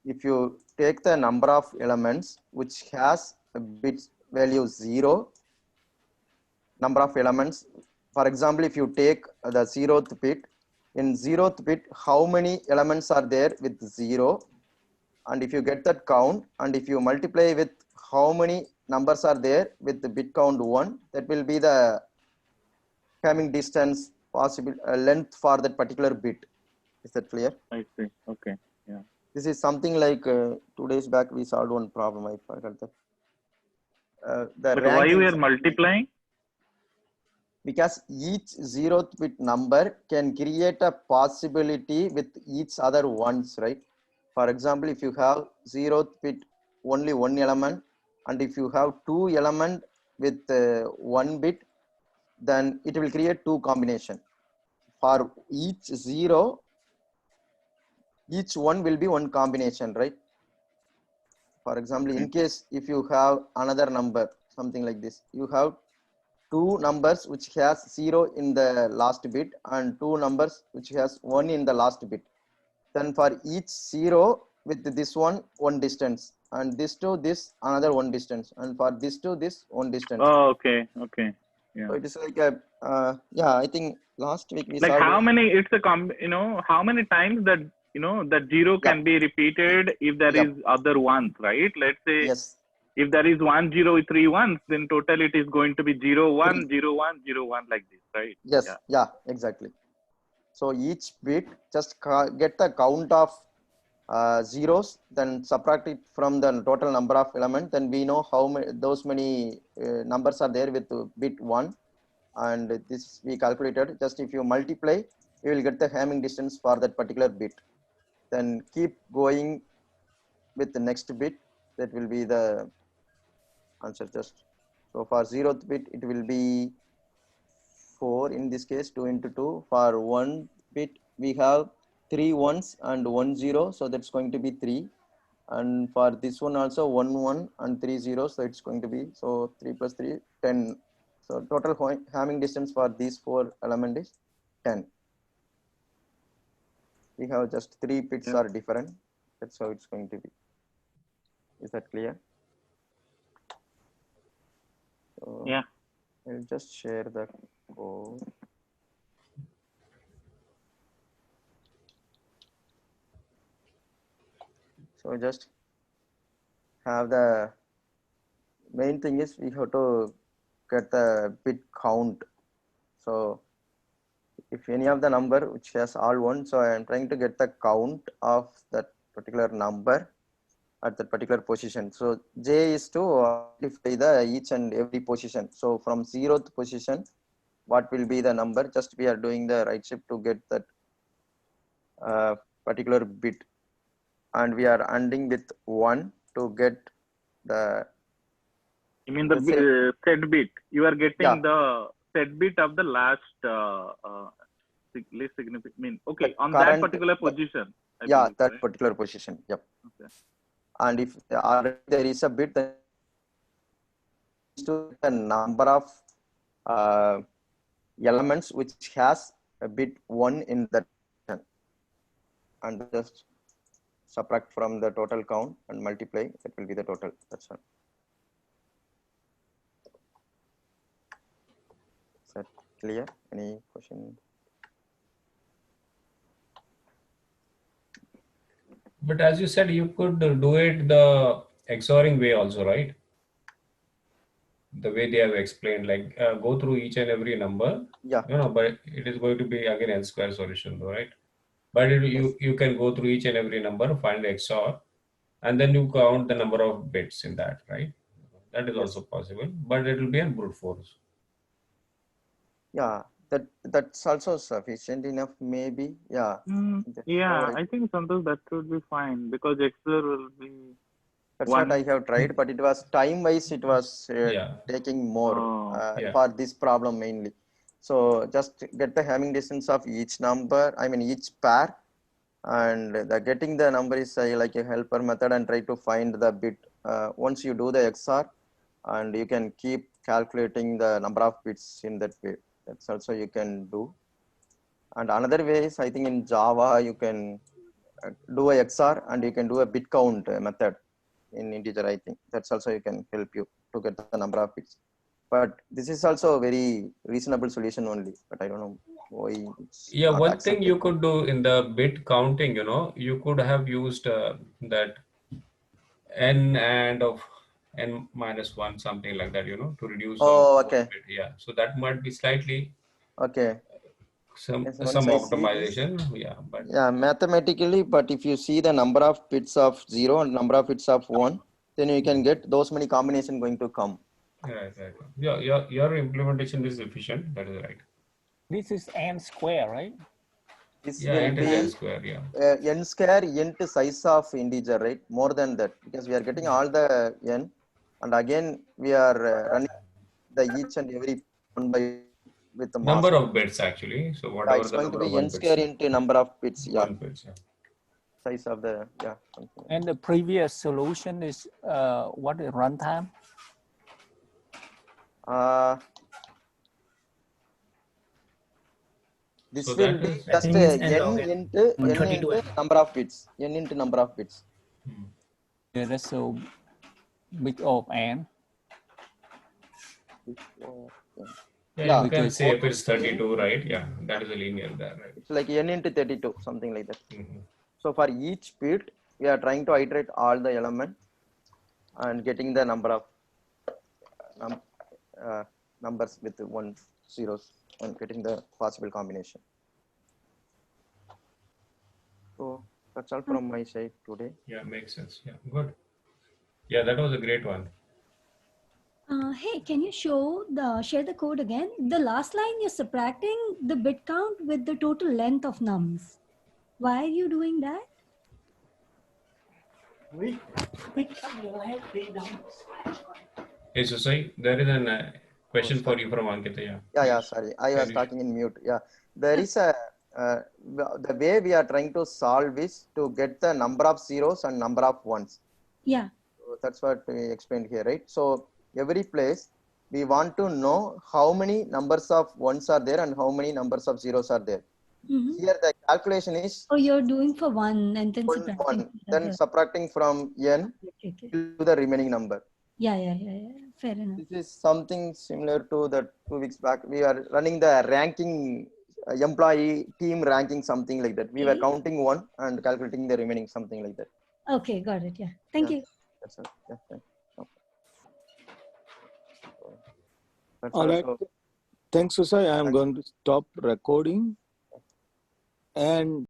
If you take the number of elements which has a bit value 0, number of elements, for example, if you take the 0th bit, in 0th bit, how many elements are there with 0? And if you get that count, and if you multiply with how many numbers are there with the bit count 1, that will be the Hamming distance possible length for that particular bit. Is that clear? I see. Okay. Yeah. This is something like 2 days back we solved one problem. I forgot that. But why we are multiplying? Because each 0th bit number can create a possibility with each other ones, right? For example, if you have 0th bit only one element, and if you have 2 element with 1 bit, then it will create 2 combination. For each 0, each one will be one combination, right? For example, in case if you have another number, something like this, you have 2 numbers which has 0 in the last bit and 2 numbers which has 1 in the last bit. Then for each 0 with this one distance, and this to this another one distance, and for this to this one distance. Oh, okay. Okay. Yeah. So it is like a yeah, I think last week we Like solved how many? It's a how many times that that 0 can be repeated if there is other ones, right? Let's say if there is 1 0 with 3 ones, then total it is going to be 0 1 0 1 0 1 like this, right? Yes. Yeah, exactly. So each bit just get the count of zeros, then subtract it from the total number of elements, then we know how many those many numbers are there with bit 1, and this we calculated. Just if you multiply, you will get the Hamming distance for that particular bit. Then keep going with the next bit, that will be the answer. Just so for 0th bit it will be 4, in this case 2 into 2. For 1 bit we have 3 ones and 1 0, so that's going to be 3, and for this one also 1 1 and 3 0, so it's going to be 3 plus 3 10. So total Hamming distance for these 4 elements is 10. We have just 3 bits are different. That's how it's going to be. Is that clear? So yeah. I'll just share the code. So just have the main thing is we have to get the bit count. So if any of the number which has all 1, so I am trying to get the count of that particular number at that particular position. So J is to identify the each and every position. So from 0th position, what will be the number? Just we are doing the right shift to get that particular bit, and we are ending with 1 to get the. You mean the set bit? You are getting the set bit of the last least significant. Okay, on that particular position. Yeah, that particular position. Yep. Okay. And if there is a bit, then to the number of elements which has a bit 1 in that, and just subtract from the total count and multiply. That will be the total. That's all. Is that clear? Any question? But as you said, you could do it the XORing way also, right? The way they have explained, like go through each and every number. Yeah. But it is going to be again n square solution, though, right? But you can go through each and every number, find XOR, and then you count the number of bits in that, right? That is also possible, but it will be a brute force. Yeah, that's also sufficient enough, maybe. Yeah. Yeah, I think sometimes that should be fine because XOR will be. That's what I have tried, but it was time-wise, it was taking more for this problem mainly. So just get the Hamming distance of each number, I mean each pair, and getting the number is like a helper method, and try to find the bit. Once you do the XOR, and you can keep calculating the number of bits in that way. That's also you can do. And another way is, I think in Java you can do a XOR and you can do a bit count method in integer. I think that's also you can help you to get the number of bits. But this is also a very reasonable solution only. But I don't know why. Yeah, one thing you could do in the bit counting, you know, you could have used that n and of n minus 1, something like that, you know, to reduce. Oh, okay. Bit. Yeah, so that might be slightly some optimization. But mathematically, but if you see the number of bits of 0 and number of bits of 1, then you can get those many combinations going to come. Right. Yeah, your implementation is efficient. That is right. This is n square, right? This will be n square, n square into size of integer, right? More than that, because we are getting all the n, and again we are running the each and every one by with the number of bits actually. So whatever it's the going to number be of n square into number of bits. Yeah. Bits, Size of the And the previous solution is what is runtime? This so will be just n into number of bits. N into number of bits. Yeah, that's so big of n. Yeah, you can say if it's 32, right? Yeah, that is a linear there, right? It's like n into 32, something like that. So for each bit, we are trying to iterate all the elements and getting the number of numbers with 1 zeros and getting the possible combination. So that's all from my side today. Yeah, makes sense. Yeah, good. Yeah, that was a great one. Hey, can you share the code again? The last line, you're subtracting the bit count with the total length of nums. Why are you doing that? Hey, Susai, there is a question for you from Ankita. Yeah, sorry. I was talking in mute. Yeah, there is a, the way we are trying to solve is to get the number of zeros and number of ones. Yeah. So that's what we explained here, right? So every place we want to know how many numbers of ones are there and how many numbers of zeros are there. Here the calculation is. Oh, you're doing for one and then subtracting. Then subtracting from n to the remaining number. Yeah. Fair enough. This is something similar to that 2 weeks back. We are running the ranking, employee team ranking, something like that. We were counting one and calculating the remaining, something like that. Okay, got it. Yeah. Thank you. That's all. Yeah, all right. Thanks, Susai. I'm going to stop recording. And